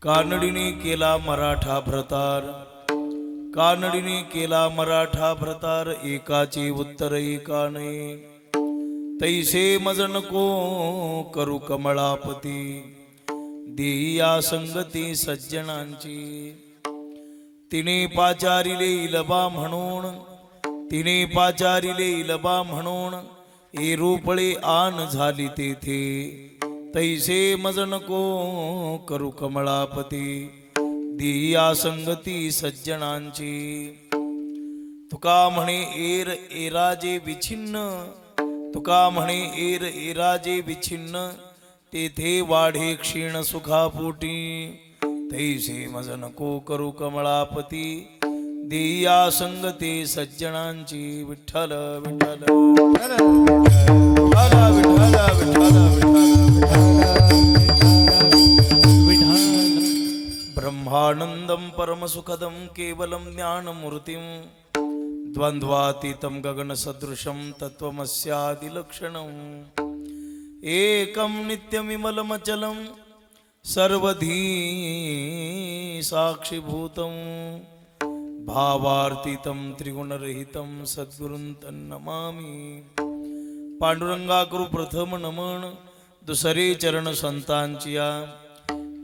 कानडीने केला मराठा भ्रतार, कानडीने केला मराठा भ्रतार, एकाचे उत्तर एका नाही, तैसे मज नको करू कमळापती, देईया संगती सज्जनांची. तिने पाचारिले इलबा म्हणून, तिने पाचारिले इलबा म्हणून, ए रूपळे आन झाली तेथे, तैसे मज नको करू कमळापती, देईया संगती सज्जनांची. तुका म्हणे एर एराजे विछिन्न, तुका म्हणे एर एराजे विछिन्न, तेथे वाढे क्षीण सुखापोटी, तैसे मज नको करू कमळापती, देईया संगते सज्जनांची. विठ्ठल विठ्ठल विठ्ठल विठ्ठल विठ्ठल. ब्रह्मानंदं परमसुखदं केवलं ज्ञानमूर्तिं, द्वंद्वातीतं गगनसदृशं तत्त्वमस्यादिलक्षणम्, एकं नित्यमिमलमचलं सर्वधी साक्षीभूतं, भावार्थितं त्रिगुणरहितं सद्गुरुं तन्नमामि. पांडुरंगा करू प्रथम नमन, दुसरे चरण संतांचिया,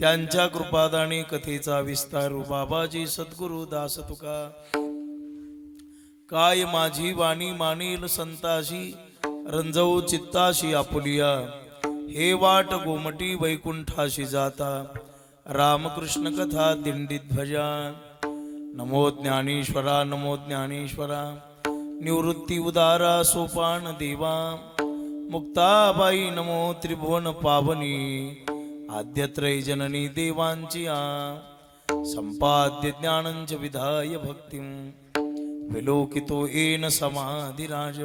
त्यांच्या कृपादानी कथेचा विस्तारू. बाबाजी सद्गुरु दास तुका, काय माझी वाणी मानेल संताशी, रंजवू चित्ताशी आपुलिया, हे वाट गोमटी वैकुंठाशी जाता, रामकृष्ण कथा दिंडीत ध्वजा. नमो ज्ञानेश्वरा नमो ज्ञानेश्वरा, निवृत्ती उदारा सोपान देवा, मुक्ताबाई नमो त्रिभुवन पावनी, आद्यत्रय जननी देवांची आ. संपाद्य ज्ञानंच विधाय भक्तिं, विलोकितो येन समाधिराज,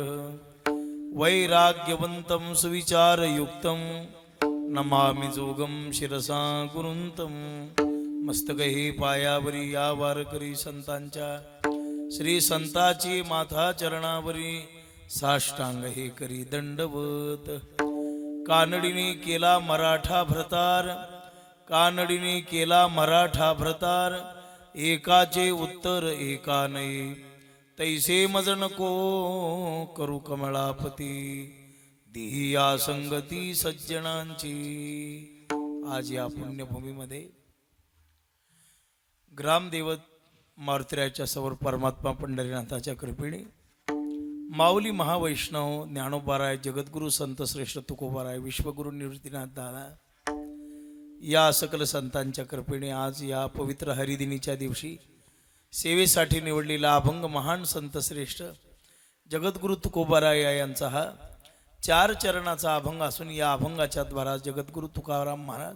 वैराग्यवंतं सुविचारयुक्तं, नमामि जोगं शिरसा गुरुंतं. मस्तक हे पायावरी या वारकरी संतांच्या, श्री संताची माथा चरणावरी, साष्टांग हे करी दंडवत. कानडीने केला मराठा भ्रतार, कानडीने केला मराठा भ्रतार, एकाचे उत्तर एका नाही, तैसे मज नको करू कमळापती, देईया संगती सज्जनांची. आज या पुण्यभूमीमध्ये ग्रामदेवत मारुतीरायाच्या समोर परमात्मा पंढरीनाथाच्या कृपेने माऊली महावैष्णव ज्ञानोबाराय, जगद्गुरु संत श्रेष्ठ तुकोबाराय, विश्वगुरु निवृत्तीनाथ दादा या सकल संतांच्या कृपेने आज या पवित्र हरिदिनीच्या दिवशी सेवेसाठी निवडलेला अभंग महान संत श्रेष्ठ जगद्गुरु तुकोबाराय यांचा हा 4 चरणाचा अभंग असून, या अभंगाच्या द्वारा जगद्गुरु तुकाराम महाराज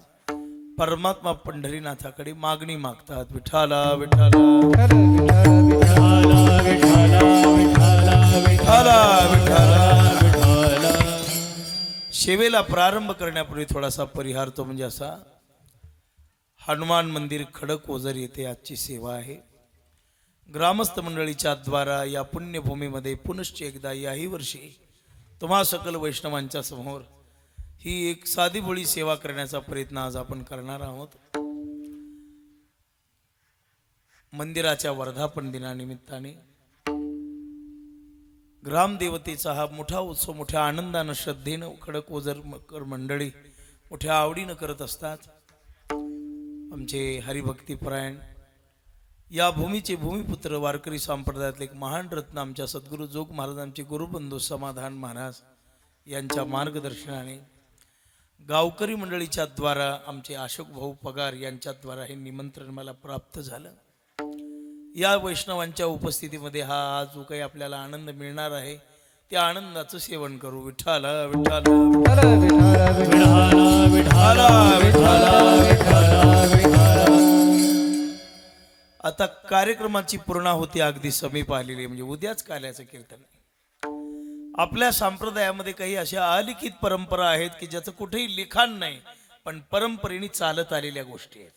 परमात्मा पंढरीनाथाकडे मागणी मागतात. विठ्ठला विठ्ठला विठ्ठला. सेवेला प्रारंभ करण्यापूर्वी थोडासा परिहार, तो म्हणजे असा, हनुमान मंदिर खडक ओझर येथे आजची सेवा आहे. ग्रामस्थ मंडळीच्या द्वारा या पुण्यभूमीमध्ये पुनश्च एकदा याही वर्षी तुम्हा सकल वैष्णवांच्या समोर ही एक साधी भोळी सेवा करण्याचा प्रयत्न आज आपण करणार आहोत. मंदिराच्या वर्धापन दिनानिमित्ताने ग्रामदेवतेचा हा मोठा उत्सव मोठ्या आनंदानं श्रद्धेनं खडक ओझर मंडळी मोठ्या आवडीनं करत असतात. आमचे हरिभक्तीपरायण या भूमीचे भूमिपुत्र वारकरी संप्रदायातले एक महान रत्न आमच्या सद्गुरु जोग महाराजांचे गुरुबंधू समाधान महाराज यांच्या मार्गदर्शनाने गावकरी मंडळीच्या द्वारा आमचे अशोक भाऊ पगार यांच्या द्वारा हे निमंत्रण मला प्राप्त झालं. या वैष्णवांच्या उपस्थितीमध्ये हा आज जो काही आपल्याला आनंद मिळणार आहे त्या आनंदाचं सेवन करू. विठ्ठल विठ्ठल आता कार्यक्रमाची पूर्णाहुती अगदी समीप आलेली आहे, म्हणजे उद्याच काल्याचं कीर्तन. आपल्या संप्रदायामध्ये काही अशा अलिखित परंपरा आहेत की ज्याचं कुठेही लिखाण नाही, पण परंपरेने चालत आलेल्या गोष्टी आहेत.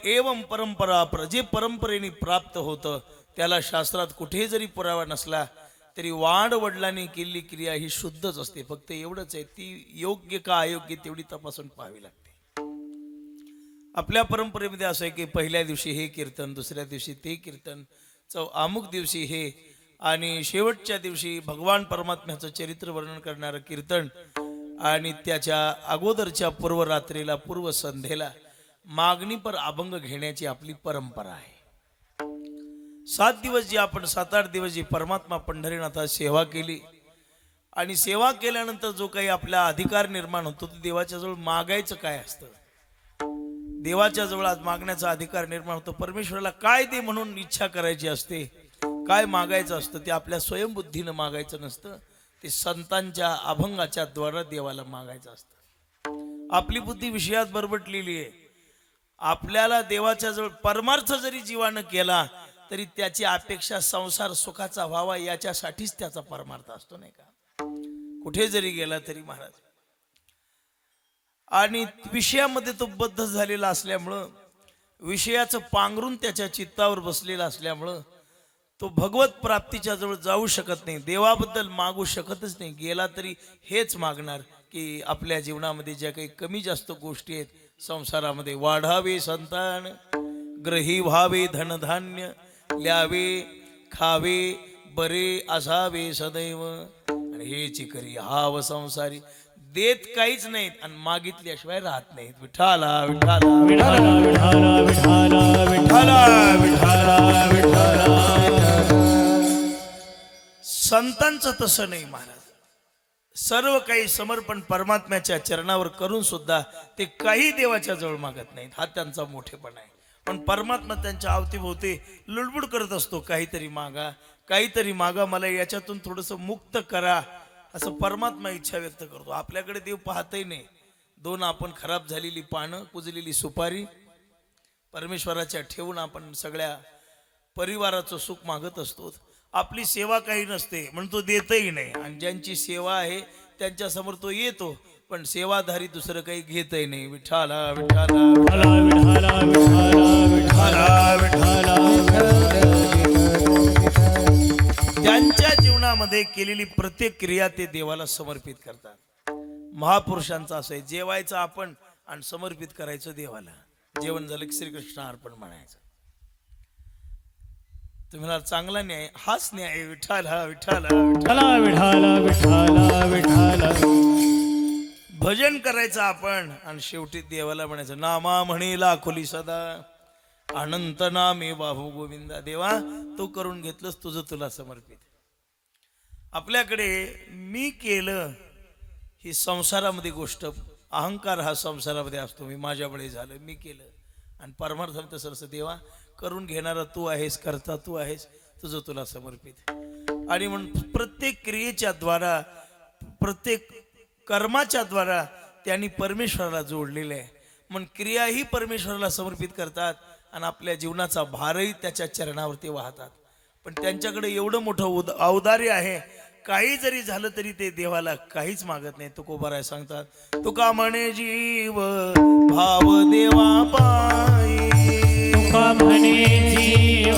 एवं परंपरा जे परंपरेने प्राप्त होतं त्याला शास्त्रात कुठे जरी पुरावा नसला तरी वाढ वडिलांनी केलेली क्रिया ही शुद्धच असते. फक्त एवढंच आहे, ती योग्य का अयोग्य तेवढी तपासून पाहावी लागते. आपल्या परंपरेमध्ये असं आहे की पहिल्या दिवशी हे कीर्तन, दुसऱ्या दिवशी ते कीर्तन, अमुक दिवशी हे, आणि शेवटच्या दिवशी भगवान परमात्म्याचं चरित्र वर्णन करणारं कीर्तन, आणि त्याच्या अगोदरच्या पूर्वरात्रीला पूर्वसंध्येला मागणी पर अभंग घेण्याची आपली परंपरा आहे. 7 दिवस जी आपण 7-8 दिवस जी परमात्मा पंढरीनाथात सेवा केली, आणि सेवा केल्यानंतर जो काही आपला अधिकार निर्माण होतो तो देवाच्या जवळ मागायचं काय असतं. देवाच्या जवळ आज मागण्याचा अधिकार निर्माण होतो. परमेश्वराला काय दे म्हणून इच्छा करायची असते, काय मागायचं असतं ते आपल्या स्वयंबुद्धीनं मागायचं नसतं, ते संतांच्या अभंगाच्या द्वारा देवाला मागायचं असतं. आपली बुद्धी विषयात बरबटलेली आहे. आपल्याला देवाच्या जवळ परमार्थ जरी जीवानं केला तरी त्याची अपेक्षा संसार सुखाचा व्हावा याच्यासाठीच त्याचा परमार्थ असतो, नाही का. कुठे जरी गेला तरी महाराज, आणि विषयामध्ये तो बद्ध झालेला असल्यामुळं, विषयाचं पांघरून त्याच्या चित्तावर बसलेला असल्यामुळं तो भगवत प्राप्तीच्या जवळ जाऊ शकत नाही, देवाबद्दल मागू शकतच नाही. गेला तरी हेच मागणार की आपल्या जीवनामध्ये ज्या काही कमी जास्त गोष्टी आहेत संसारामध्ये, वाढावे संतान, ग्रही व्हावे धनधान्य, ल्यावे खावे बरे असावे सदैव, आणि हेची करी हाव संसारी. देत काहीच नाहीत आणि मागितल्याशिवाय राहत नाहीत. विठाला विठाला विठाला विठाला विठाला विठाला विठाला. संतांचं तसं नाही महाराज. सर्व काही समर्पण परमात्म्याच्या चरणावर करून सुद्धा ते काही देवाच्या जवळ मागत नाहीत. हा त्यांचा मोठेपणा आहे. पण परमात्मा त्यांच्या अवतीभोवती लुडबुड करत असतो, काहीतरी मागा, काहीतरी मागा, मला याच्यातून थोडंसं मुक्त करा, असं परमात्मा इच्छा व्यक्त करतो. आपल्याकडे देव पाहतही नाही. 2 आपण खराब झालेली पानं, कुजलेली सुपारी परमेश्वराच्या ठेवून आपण सगळ्या परिवाराचं सुख मागत असतो. आपली सेवा काही नसते म्हणून तो देतही नाही, आणि ज्यांची सेवा आहे त्यांच्या समोर तो येतो, पण सेवाधारी दुसरं काही घेतही नाही. विठाला विठाला विठाला विठाला विठाला विठाला. त्यांच्या जीवनामध्ये केलेली प्रत्येक क्रिया ते देवाला समर्पित करतात. महापुरुषांचं असं आहे, जेवायचं आपण आणि समर्पित करायचं देवाला. जेवण झालं की श्रीकृष्ण अर्पण म्हणायचं. तुम्हाला चांगला न्याय, हाच न्याय. विठाला विठाला विठाला विठाला विठाला विठाला. भजन करायचं आपण आणि शेवटी देवाला म्हणायचं, नामा म्हणे लाखोली सदा, अनंत नामे बाहू गोविंदा. देवा तू करून घेतलंस, तुझं तुला समर्पित. आपल्याकडे मी केलं ही संसारामध्ये गोष्ट, अहंकार हा संसारामध्ये असतो. मी माझ्यामुळे झालं, मी केलं. आणि परमार्थ तसं असं, देवा करून घेणारा तू आहेस, करता तू आहेस, तुझं तुला समर्पित. आणि म्हणून प्रत्येक क्रियेच्या द्वारा, प्रत्येक कर्माच्या द्वारा त्यांनी परमेश्वराला जोडलेलं आहे. म्हणून क्रियाही परमेश्वराला समर्पित करतात आणि आपल्या जीवनाचा भारही त्याच्या चरणावरती वाहतात. पण त्यांच्याकडे एवढं मोठं औदार्य आहे, काही जरी झालं तरी ते देवाला काहीच मागत नाही. तुकोबाराय सांगतात, तुका म्हणे जीव भाव देवा पायी, तुका म्हणे जीव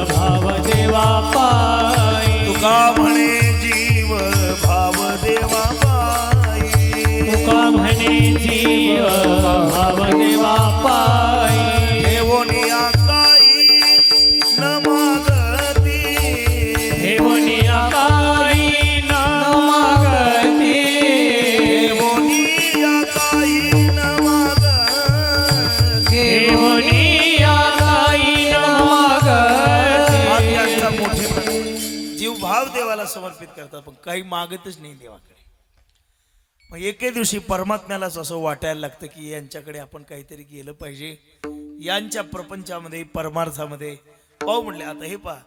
भाव देवा पायी, तुका म्हणे जीव भाव देवा पायी, तुका म्हणे जीव भाव देवा पायी. देवोनिया काही न मागती, देवोनिया काही न मागती, देवोनिया काही न मागती, देवोनिया काही न मागती. जीव भाव देवाला समर्पित करतात, पण काही मागतच नाही देवाकडे. मग एके दिवशी परमात्म्यालाच असं वाटायला लागतं की यांच्याकडे आपण काहीतरी केलं पाहिजे, यांच्या प्रपंचामध्ये, परमार्थामध्ये. पाहू म्हणले, आता हे पहा,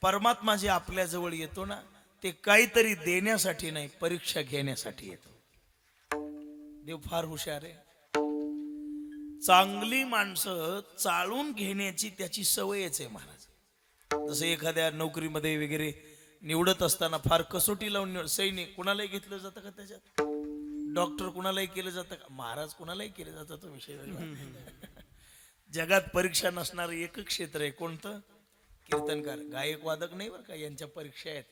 परमात्मा जे आपल्या जवळ येतो ना, ते काहीतरी देण्यासाठी नाही, परीक्षा घेण्यासाठी येतो. देव फार हुशार आहे. चांगली माणसं चाळून घेण्याची त्याची सवयच आहे महाराज. जसं एखाद्या नोकरीमध्ये वगैरे निवडत असताना फार कसोटी लावून, सैनिक कुणालाही घेतलं जातं का त्याच्यात, डॉक्टर कुणालाही केलं जातं का, महाराज कुणालाही केलं जातं, तो विषय जगात परीक्षा नसणारं एक क्षेत्र आहे. कोणतं? कीर्तनकार. गायक वादक नाही बरं का, यांच्या परीक्षा आहेत.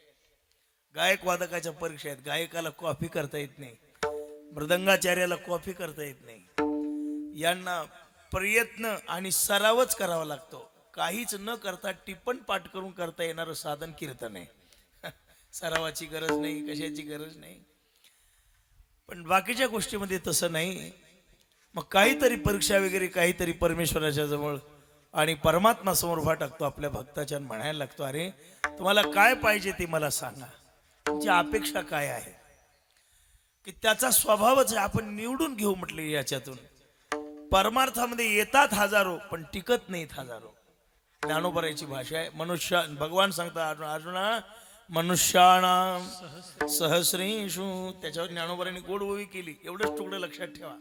गायक वादकाच्या परीक्षा आहेत. गायकाला कॉफी करता येत नाही, मृदंगाचार्याला कॉफी करता येत नाही, यांना प्रयत्न आणि सरावच करावा लागतो. काहीच न करता टिप्पण पाठ करून करता येणारं साधन कीर्तन आहे. सरावाची गरज नाही, कशाची गरज नाही. पण बाकीच्या गोष्टीमध्ये तसं नाही. मग काहीतरी परीक्षा वगैरे काहीतरी परमेश्वराच्या जवळ आणि परमात्मा समोर उभा टाकतो आपल्या भक्ताच्या, म्हणायला लागतो, अरे तुम्हाला काय पाहिजे ते मला सांगा, तुमची अपेक्षा काय आहे, की त्याचा स्वभावच आहे. आपण निवडून घेऊ म्हटले याच्यातून. परमार्थामध्ये येतात हजारो पण टिकत नाहीत हजारो. ज्ञानोबरायची भाषा आहे. मनुष्य भगवान सांगतात अर्जुना मनुष्याणाम सहस्रेषु. त्याच्यावर ज्ञानोबरांनी गोडवोवी केली. एवढंच तुकडं लक्षात ठेवा.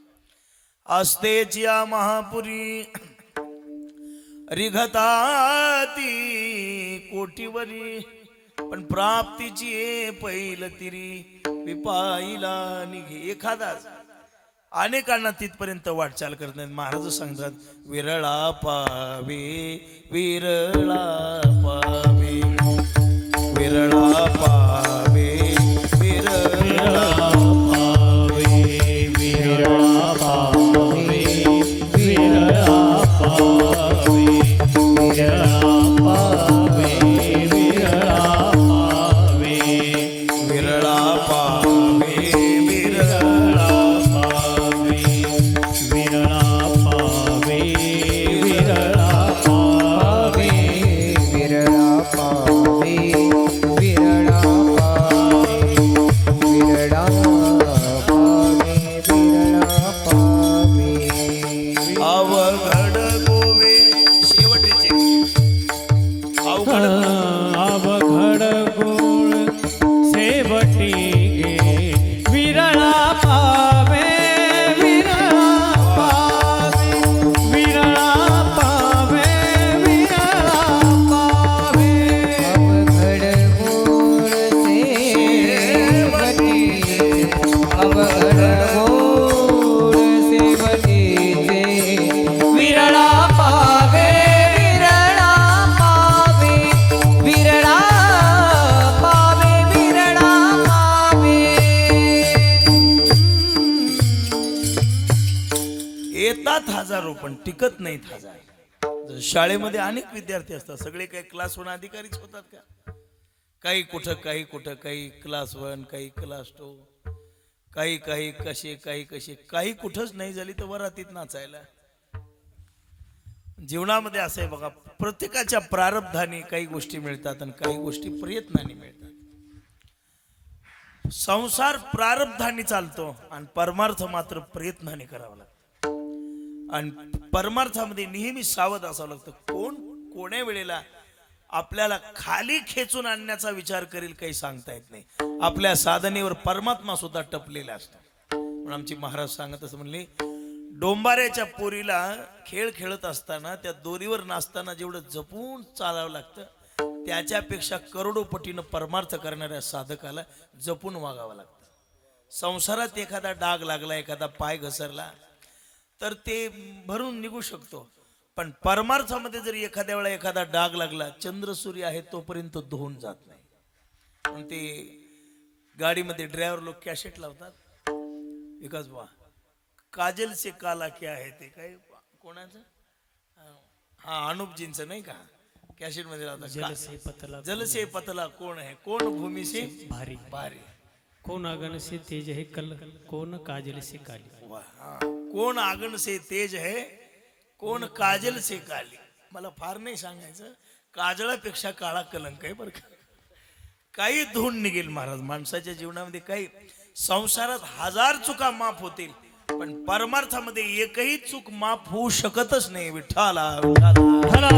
अस्तेच या महापुरी रिघताती कोटीवरी, पण प्राप्तीची पैल तिरी विपाईला निघे. एखादाच अनेकांना तिथपर्यंत वाटचाल करत नाहीत. महाराज सांगतात विरळा पावे विरळा पावे विरळा पावे विरळा पावे विरळा पावे विरळा पावे विरळा पावे विरळा पावे विरळा पावे विरळा पावे विरळा पावे विरळा पावे विरळा पावे विरळा पावे विरळा पावे विरळा पावे. अवघड गोवे शेवटचे अवघड गोळ शेवटी गे विरळा पावे विरळा पावे विरळा पावे विरळा पावे. अवघड गोड सेवटी अवघड गोड सेवटीचे विरळा पावे विरळा पावे विरळा पावे विरळा पावे. येतात हजारो पण टिकत नाहीत हजार. शाळेमध्ये अनेक विद्यार्थी असतात. सगळे काही क्लास वन अधिकारीच होतात का? काही कुठं काही क्लास वन, काही क्लास टू, काही कसे काही कुठंच नाही झाली तर वरातीत नाचायला. जीवनामध्ये असं आहे बघा, प्रत्येकाच्या प्रारब्धाने काही गोष्टी मिळतात आणि काही गोष्टी प्रयत्नाने मिळतात. संसार प्रारब्धाने चालतो आणि परमार्थ मात्र प्रयत्नाने करावा लागतो. आणि परमार्थामध्ये नेहमी सावध असावं लागतं. कोण कोण्या वेळेला आपल्याला खाली खेचून आणण्याचा विचार करेल काही सांगता येत नाही. आपल्या साधनेवर परमात्मा सुद्धा टपलेला असतो. म्हणून आमचे महाराज सांगत असं म्हणले, डोंबाऱ्याच्या पोरीला खेळ खेळत असताना त्या दोरीवर नाचताना जेवढं जपून चालावं लागतं त्याच्यापेक्षा करोडोपटीनं परमार्थ करणाऱ्या साधकाला जपून वागावं लागतं. संसारात एखादा डाग लागला, एखादा पाय घसरला तर ते भरून निघू शकतो. पण परमार्थामध्ये जर एखाद्या वेळा एखादा डाग लागला, चंद्र सूर्य आहे तोपर्यंत धुवून जात नाही. पण ते गाडीमध्ये ड्रायव्हर लोक कॅसेट लावतात. विकास बा काजल से काला क्या है ते काय कोणाचं, हा अनुपजींचं नाही का, कॅसेट मध्ये लावतात. जल से पतला कोण है, कोण भूमी से भारी भारी, कोण आगन से तेज है कल, कोण काजल से काली. कोण आगन से तेज है, कोण काजल से काली. मला फार नाही सांगायचं, काजळापेक्षा काळा कलंक आहे बरं का. काही धुवून निघेल महाराज माणसाच्या जीवनामध्ये. काही संसारात हजार चुका माफ होतील पण परमार्थामध्ये एकही चूक माफ होऊ शकतच नाही. विठ्ठला विठ्ठला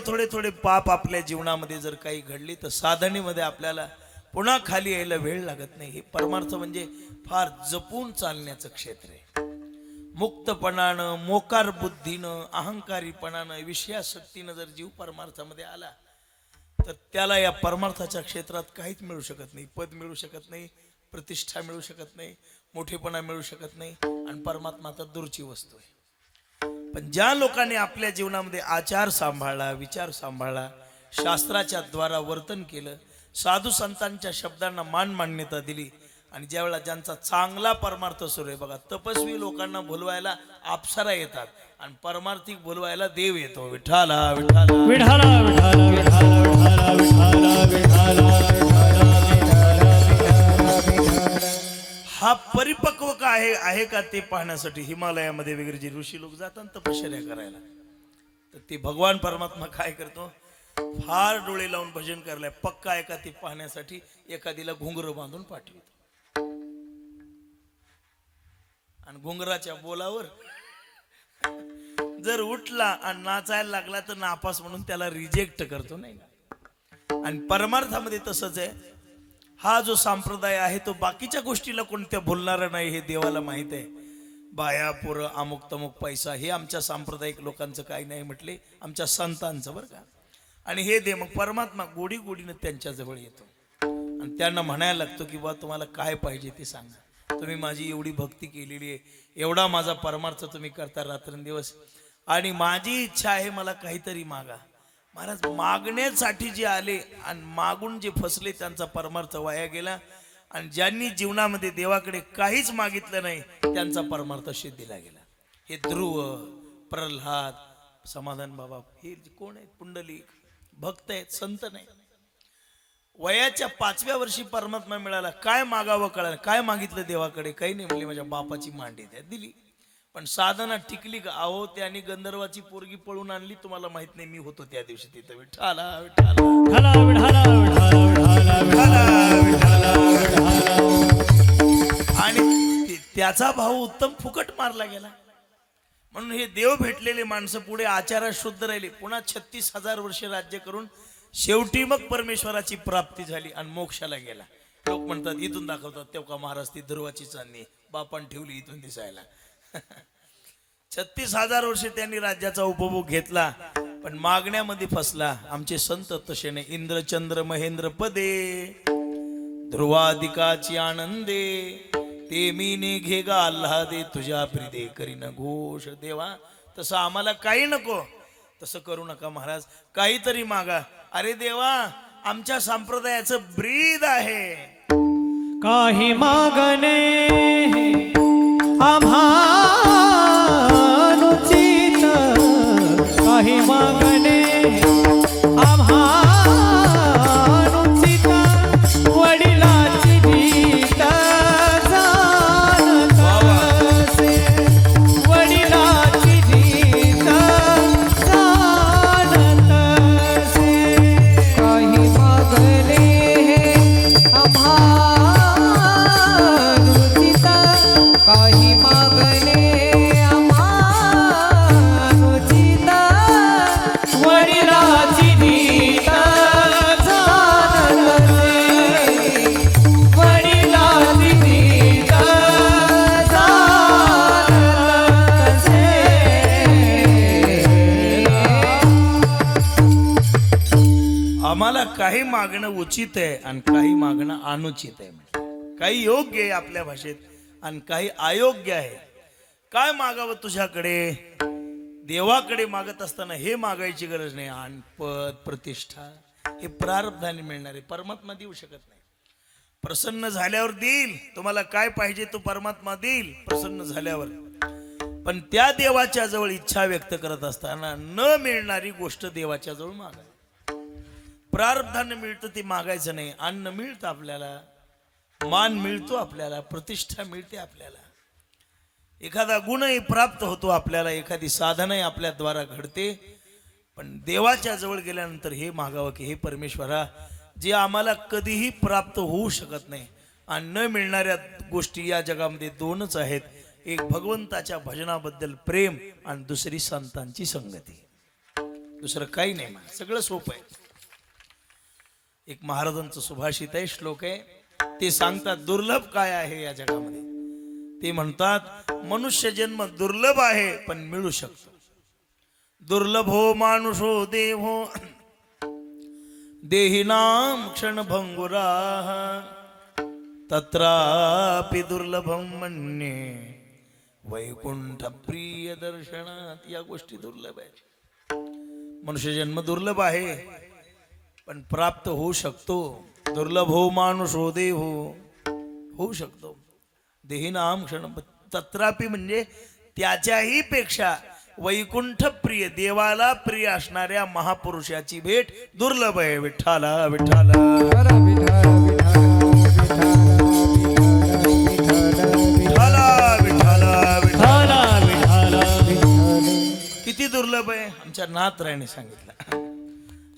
थोडे थोडे पाप आपल्या जीवनामध्ये जर काही घडली तर साधनेमध्ये आपल्याला पुन्हा खाली यायला वेळ लागत नाही. हे परमार्थ म्हणजे फार जपून चालण्याचं क्षेत्र आहे. मुक्तपणानं, मोकार बुद्धीनं, अहंकारीपणानं, विषयाशक्तीनं जर जीव परमार्थामध्ये आला तर त्याला या परमार्थाच्या क्षेत्रात काहीच मिळू शकत नाही. पद मिळू शकत नाही, प्रतिष्ठा मिळू शकत नाही, मोठेपणा मिळू शकत नाही. आणि परमात्मा तर दूरची वस्तू आहे. पण ज्या लोकांनी आपल्या जीवनामध्ये आचार सांभाळला, विचार सांभाळला, शास्त्राच्या द्वारा वर्तन केलं, साधू संतांच्या शब्दांना मान्यता दिली आणि ज्यावेळेला ज्यांचा चांगला परमार्थ सुरू आहे बघा, तपस्वी लोकांना बोलवायला अप्सरा येतात आणि परमार्थिक बोलवायला देव येतो. विठाला विठाला विठाला विठाला विठाला विठाला विठाला हा परिपक्व का आहे का ते पाहण्यासाठी हिमालयामध्ये वगैरे जे ऋषी लोक जातात तपश्चर्या करायला, तर ते भगवान परमात्मा काय करतो, फार डोळे लावून भजन करायला पक्का आहे का ते पाहण्यासाठी एखादीला घुंगर बांधून पाठवतो आणि घुंगराच्या बोलावर जर उठला आणि नाचायला लागला तर नापास म्हणून त्याला रिजेक्ट करतो, नाही का. आणि परमार्थामध्ये तसंच आहे. हा जो संप्रदाय आहे तो बाकीच्या गोष्टीला कोणत्या भुलणारा नाही हे देवाला माहित आहे. बाया पोरं अमुक तमुक पैसा हे आमच्या सांप्रदायिक लोकांचं काही नाही म्हटले, आमच्या संतांचं बरं का. आणि हे दे मग परमात्मा गोडी गोडीनं त्यांच्या जवळ येतो आणि त्यांना म्हणायला लागतो की बा तुम्हाला काय पाहिजे ते सांगा, तुम्ही माझी एवढी भक्ती केलेली आहे, एवढा माझा परमार्थ तुम्ही करता रात्रंदिवस आणि माझी इच्छा आहे मला काहीतरी मागा. महाराज मागण्यासाठी जे आले आणि मागून जे फसले त्यांचा परमार्थ वाया गेला आणि ज्यांनी जीवनामध्ये देवाकडे काहीच मागितलं नाही त्यांचा परमार्थ सिद्धीला गेला. हे ध्रुव, प्रल्हाद, समाधान बाबा हे कोण आहेत, पुंडलिक भक्त आहेत, संत नाही. वयाच्या 5व्या वर्षी परमात्मा मिळाला, काय मागावं कळालं, काय मागितलं देवाकडे, काही नाही म्हणले माझ्या बापाची मांडी द्या, दिली. पण साधना टिकली का, अहो त्याने गंधर्वाची पोरगी पळून आणली, तुम्हाला माहित नाही मी होतो त्या दिवशी तिथं. विठाला विठाला विठाला विठाला विठाला आणि त्याचा भाऊ उत्तम फुकट मारला गेला. म्हणून हे देव भेटलेले माणसं पुढे आचारात शुद्ध राहिले, पुन्हा 36,000 वर्ष राज्य करून शेवटी मग परमेश्वराची प्राप्ती झाली आणि मोक्षाला गेला. लोक म्हणतात इथून दाखवतात तेव्हा महाराज ती ध्रुवाची चांदणी बापान ठेवली इथून दिसायला. 36,000 वर्षे त्यांनी राज्याचा उपभोग घेतला पण मागण्यामध्ये फसला. आमचे संत तसे नाही. इंद्रचंद्र महेंद्र पदे ध्रुवादिकाची आनंदे ते मीने घे गा आल्हादे तुझ्या प्रिदे करीन घोष. देवा तसं आम्हाला काही नको, तसं करू नका महाराज, काहीतरी मागा. अरे देवा आमच्या संप्रदायाचं ब्रीद आहे, काही मागणे आम्हानुचित, काही मागणे आम्हानुचित, वडिलाची भीत जाणत असे, वडिलाची भीत जाणत असे. काही मागणे आम्हानुचित, काही मागणे आम्हानुचित, वडिलाची भीत जाणत असे, वडिलाची भीत जाणत असे. आम्हाला काही मागणं उचित आहे आणि काही मागणं अनुचित आहे. काही योग्य आहे आपल्या भाषेत आणि काही अयोग्य आहे. काय मागावं तुझ्याकडे, देवाकडे मागत असताना हे मागायची गरज नाही. आणि पद प्रतिष्ठा हे प्रारब्धाने मिळणारे, परमात्मा देऊ शकत नाही. प्रसन्न झाल्यावर देईल, तुम्हाला काय पाहिजे तो परमात्मा देईल प्रसन्न झाल्यावर. पण त्या देवाच्या जवळ इच्छा व्यक्त करत असताना न मिळणारी गोष्ट देवाच्या जवळ मागा. प्रारब्धाने मिळतं ते मागायचं नाही. अन्न मिळतं आपल्याला, मान मिळतो आपल्याला, प्रतिष्ठा मिळते आपल्याला, एखादा गुणही प्राप्त होतो आपल्याला, एखादी साधनाही आपल्या द्वारा घडते. पण देवाच्या जवळ गेल्यानंतर हे मागावं की हे परमेश्वरा, जे आम्हाला कधीही प्राप्त होऊ शकत नाही आणि न मिळणाऱ्या गोष्टी या जगामध्ये दोनच आहेत, एक भगवंताच्या भजनाबद्दल प्रेम आणि दुसरी संतांची संगती. दुसरं काही नाही, सगळं सोपं आहे. एक महाराजांचं सुभाषित आहे, श्लोक आहे, ते सांगतात दुर्लभ काय आहे या जगामध्ये. ते म्हणतात मनुष्य जन्म दुर्लभ आहे पण मिळू शकतो. दुर्लभो मानुषो देहो देहिनाम क्षणभंगुरा तत्रापि दुर्लभम मन्ये वैकुंठ प्रिय दर्शनात. या गोष्टी दुर्लभ आहेत. मनुष्य जन्म दुर्लभ आहे पण प्राप्त होऊ शकतो. दुर्लभो मानुषो देहो होऊ शकतो देहिनाम क्षण तत्रापि म्हणजे त्याच्याही पेक्षा वैकुंठ प्रिय देवाला प्रिय असणाऱ्या महापुरुषाची भेट दुर्लभ आहे. विठ्ठला विठ्ठला विठ्ठल विठ्ठल विठ्ठला विठ्ठला विठाला किती दुर्लभ आहे. आमच्या नाथरायने सांगितलं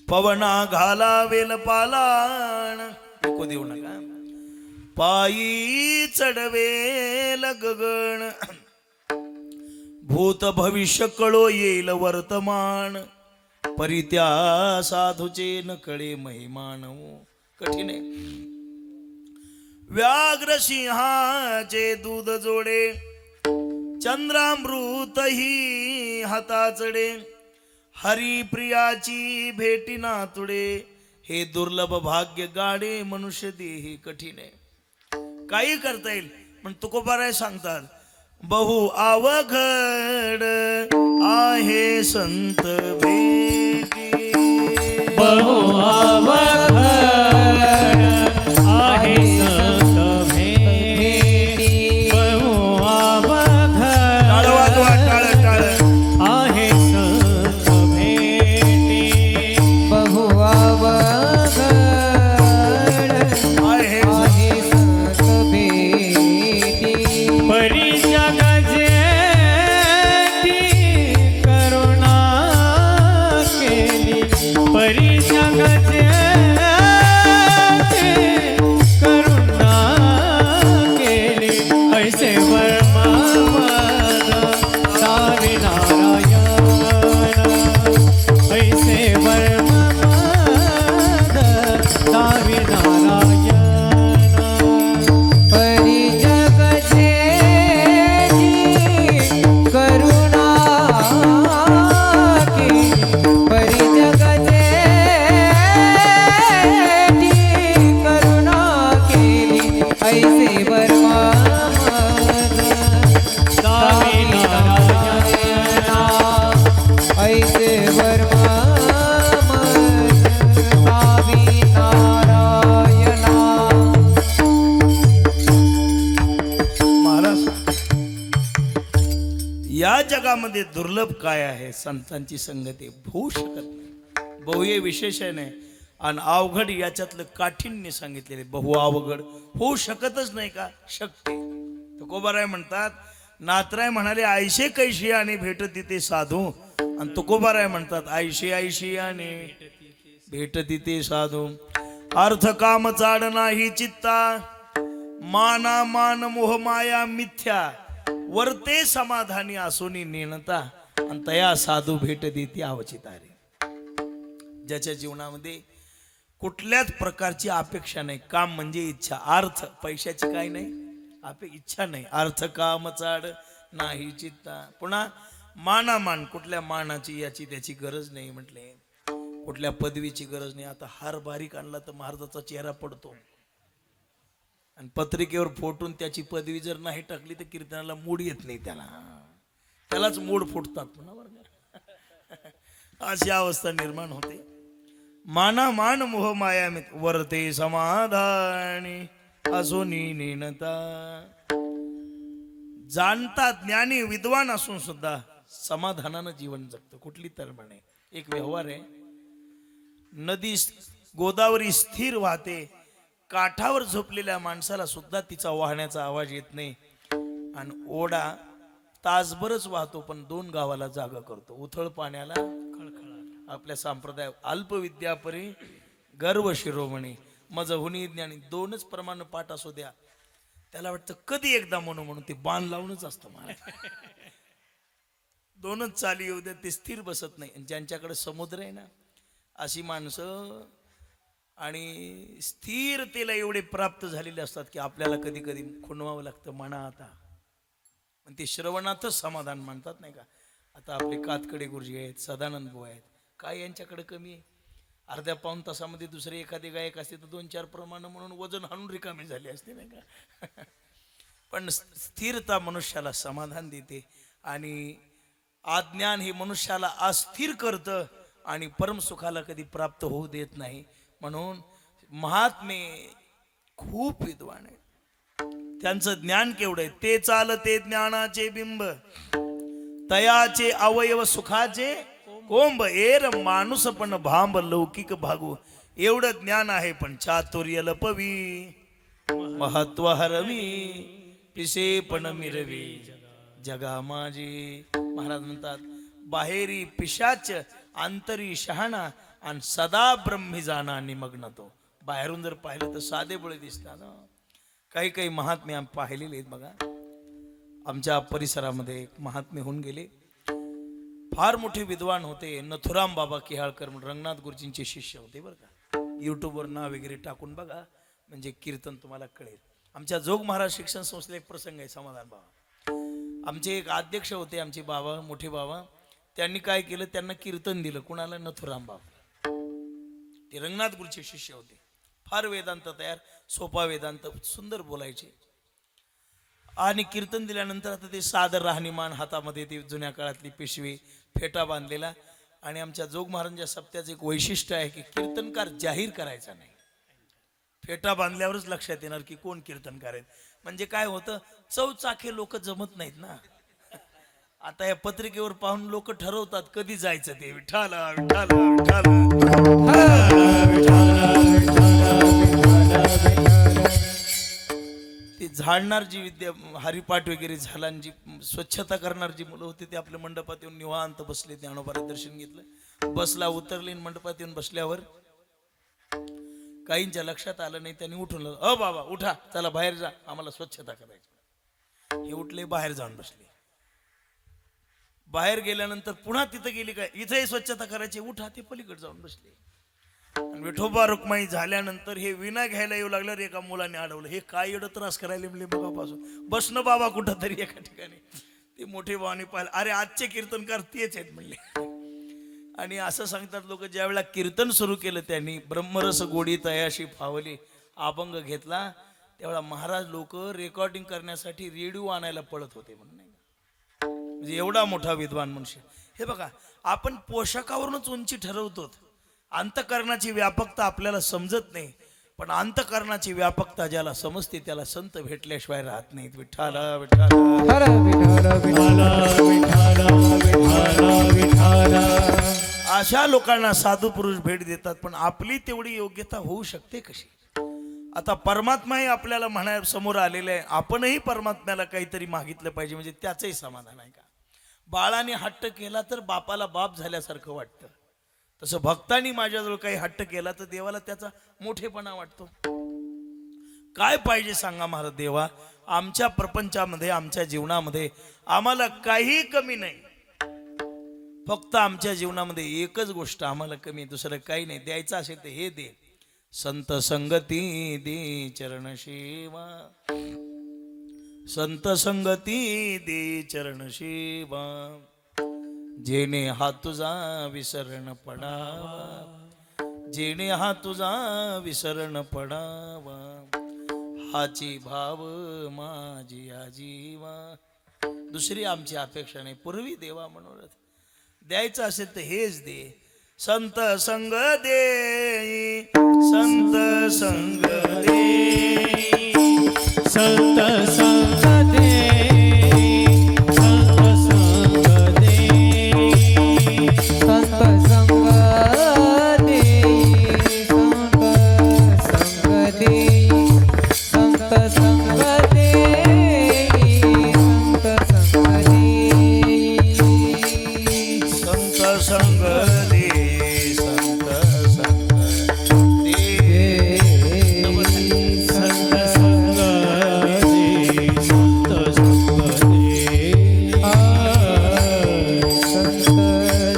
पवना घालावेल पालाण नको देऊ नका पायी चढवेल गगन भूत भविष्य कळो येईल वर्तमान परित्या साधूचे न कळे महिमान. कठीण आहे. व्याघ्र सिंहाचे दूध जोडे चंद्रामृत ही हाताचडे हरिप्रियाची भेटी नातुडे हे दुर्लभ भाग्य गाडे मनुष्य देही. कठीण आहे. काही करता येईल पण तुकोबाराय सांगतात बहु अवघड आहे संत भेटी बहु अवघड आहे संत भेटी बहु अवघड टाळ वाजवा टाळ टाळ आहे संत भेटी बहु अवघड आहे आहे संत भेटी परी जग जेठी करुणा केली परी जग जेठी करुणा केली ऐसे वर्मा सावी नारायण ऐसे वर्मा सावी नारायण परी जग जेठी करुणा केली परी जग जेठी करुणा केली ऐसे वर्मा सावी नारायण ऐसे वर्मा सावी नारायणा. महाराज या जगामध्ये दुर्लभ काय आहे संतांची संगती होऊ शकत नाही. बहु हे विशेषण आहे आणि अवघड याच्यातलं काठीण्य सांगितलेले बहु अवघड होऊ शकतच नाही का शक्य. तुकोबाराय म्हणतात नाथराय म्हणाले आयशे कैशी आणि भेटती ते साधू आणि तुकोबाराय म्हणतात आयशे आयशी आणि भेटती ते साधू. अर्थ काम चाड नाही चित्ता माना मान मोह माया मिथ्या वर्ते समाधानी असोनी नेणता आणि तया साधू भेट देती अवचितारे. ज्याच्या जीवनामध्ये कुठल्याच प्रकारची अपेक्षा नाही. काम म्हणजे इच्छा अर्थ पैशाची काय नाही इच्छा नाही. अर्थ काम चाड नाही चित्ता. पुन्हा मानामान कुठल्या मानाची याची त्याची गरज नाही म्हटले. कुठल्या पदवीची गरज नाही. आता हार बारीक आणला तर महाराजाचा चेहरा पडतो आणि पत्रिकेवर फोटून त्याची पदवी जर नाही टाकली तर कीर्तनाला मूड येत नाही. त्यालाच मूड फुटतात पुन्हा बरं. अशी अवस्था निर्माण होते. माना मान मोह माया मित वरते समाधानी असोनी नेणता. जाणता ज्ञानी विद्वान असून सुद्धा समाधानानं जीवन जगतं. कुठली तळमळ. एक व्यवहार आहे. नदी गोदावरी स्थिर वाहते. काठावर झोपलेल्या माणसाला सुद्धा तिचा वाहण्याचा आवाज येत नाही आणि ओढा तासभरच वाहतो पण 2 गावाला जागा करतो. उथळ पाण्याला खळखळाट. आपल्या संप्रदाय अल्पविद्यापरी गर्व शिरोमणी मज हुनी ज्ञानी 2च प्रमाण पाठ असू द्या त्याला वाटतं कधी एकदा म्हणून ते बाण लावूनच असतं महाराज. 2च चाली येऊ द्या ते स्थिर बसत नाही. ज्यांच्याकडे समुद्र आहे ना अशी माणसं आणि स्थिरतेला एवढे प्राप्त झालेले असतात की आपल्याला कधी कधी खुणवावं लागतं म्हणा आता. पण ते श्रवणातच समाधान मानतात नाही का. आता आपले कातकडे गुरुजी आहेत सदानंद भाऊ आहेत काय यांच्याकडे कमी आहे. अर्ध्या पाऊण तासामध्ये दुसरे एखादे गायक असते तर 2-4 प्रमाण म्हणून वजन हाणून रिकामी झाली असते नाही का. पण स्थिरता मनुष्याला समाधान देते आणि अज्ञान हे मनुष्याला अस्थिर करतं आणि परमसुखाला कधी प्राप्त होऊ देत नाही. म्हणून महात्मे खूप विद्वान आहेत. त्यांचं ज्ञान केवढं आहे. ते चालते ज्ञानाचे बिंब, तयाचे अवयव सुखाचे कोंब, एर माणूस पण भांब लौकिक भागू. एवढं ज्ञान आहे पण चातुर्य लपवी, महत्व हरवी, पिसे पण मिरवी जगा माझी. महाराज म्हणतात बाहेरी पिशाच आंतरी शहाणा आणि सदा ब्रह्मी जाणा निमग्न तो. बाहेरून जर पाहिलं तर साधे बळे दिसतात ना. काही काही महात्मे आम्ही पाहिलेले आहेत बघा. आमच्या परिसरामध्ये एक महात्मे होऊन गेले, फार मोठे विद्वान होते. नथुराम बाबा किहाळकर म्हणून रंगनाथ गुरुजींचे शिष्य होते बरं का. यूट्यूबवर नाव वगैरे टाकून बघा म्हणजे कीर्तन तुम्हाला कळेल. आमच्या जोग महाराज शिक्षण संस्थेला एक प्रसंग आहे. समाधान बाबा आमचे एक अध्यक्ष होते, आमचे बाबा मोठे बाबा. त्यांनी काय केलं, त्यांना कीर्तन दिलं. कुणाला? नथुराम बाबा. ते रंगनाथ गुरुचे शिष्य होते. फार वेदांत तयार, सोपा वेदांत, सुंदर बोलायचे. आणि कीर्तन दिल्यानंतर आता ते सादर राहणीमान, हातामध्ये ते जुन्या काळातली पिशवी, फेटा बांधलेला. आणि आमच्या जोग महाराजांच्या सप्त्याचं एक वैशिष्ट्य आहे की कीर्तनकार जाहीर करायचा नाही. फेटा बांधल्यावरच लक्षात येणार की कोण कीर्तनकार आहेत. म्हणजे काय होतं, चौचाखे लोक जमत नाहीत ना. आता या पत्रिकेवर पाहून लोक ठरवतात कधी जायचं ते. विठाला विठाला ती झाडणार जी विद्या, हरिपाठ वगैरे झाला, जी स्वच्छता करणार जी मुलं होती, ते आपल्या मंडपात येऊन निवांत बसले. ज्ञानोबाला दर्शन घेतलं, बसला उतरले. मंडपात येऊन बसल्यावर काहींच्या लक्षात आलं नाही. त्यांनी उठून, अ बाबा उठा, चला बाहेर जा, आम्हाला स्वच्छता करायची. हे उठले, बाहेर जाऊन बसले. बाहेर गेल्यानंतर पुन्हा तिथं गेली, काय इथेही स्वच्छता करायची, उठा. ते पलीकडे जाऊन बसले. आणि विठोबा रुक्माई झाल्यानंतर हे विना घ्यायला येऊ लागल्यावर एका मुलाने अडवलं, हे काय एवढं त्रास करायला म्हणले बघापासून, बसणं बाबा कुठं तरी एका ठिकाणी. ते मोठे भावाने पाहिलं, अरे आजचे कीर्तनकार तेच आहेत म्हणले. आणि असं सांगतात लोक, ज्या वेळेला कीर्तन सुरू केलं त्यांनी, ब्रह्मरस गोडी तयाशी फावली, अभंग घेतला, त्यावेळेला महाराज लोक रेकॉर्डिंग करण्यासाठी रेडिओ आणायला पळत होते म्हणून. म्हणजे एवढा मोठा विद्वान मनुष्य. हे बघा, आपण पोशाखावरूनच उंची ठरवतो. अंतकरणाची व्यापकता आपल्याला समजत नाही, पण अंतकरणाची व्यापकता ज्याला समजते त्याला संत भेटल्याशिवाय राहत नाहीत. विठ्ठला विठ्ठला अशा लोकांना साधू पुरुष भेट देतात. पण आपली तेवढी योग्यता होऊ शकते कशी? आता परमात्माही आपल्याला म्हणाय समोर आलेले आहे, आपणही परमात्म्याला काहीतरी मागितलं पाहिजे, म्हणजे त्याचंही समाधान आहे का? बाळाने हट्ट केला तर बापाला बाप झाल्यासारखं वाटतं, तसं भक्तांनी माझ्याजवळ काही हट्ट केला तर देवाला त्याचा मोठेपणा वाटतो. काय पाहिजे सांगा महाराज देवा? आमच्या प्रपंचामध्ये, आमच्या जीवनामध्ये आम्हाला काही कमी नाही. फक्त आमच्या जीवनामध्ये एकच गोष्ट आम्हाला कमी, दुसरं काही नाही. द्यायचं असेल तर हे दे. संत संगती दे चरण सेवा, संत संगती दे चरण सेवा, जेणे हा तुझा विसरण पडावा, जेणे हा तुझा विसरण पडावा, हाची भाव माझी आजीवा. दुसरी आमची अपेक्षा नाही. पूर्वी देवा मनोरथ द्यायचं असेल तर हेच दे. संत संग दे, संत संग दे, संत संग दे, संत संग दे, संत संग दे, संत संग दे, संत संग दे, संत संग दे, संत संग दे, संत संग दे,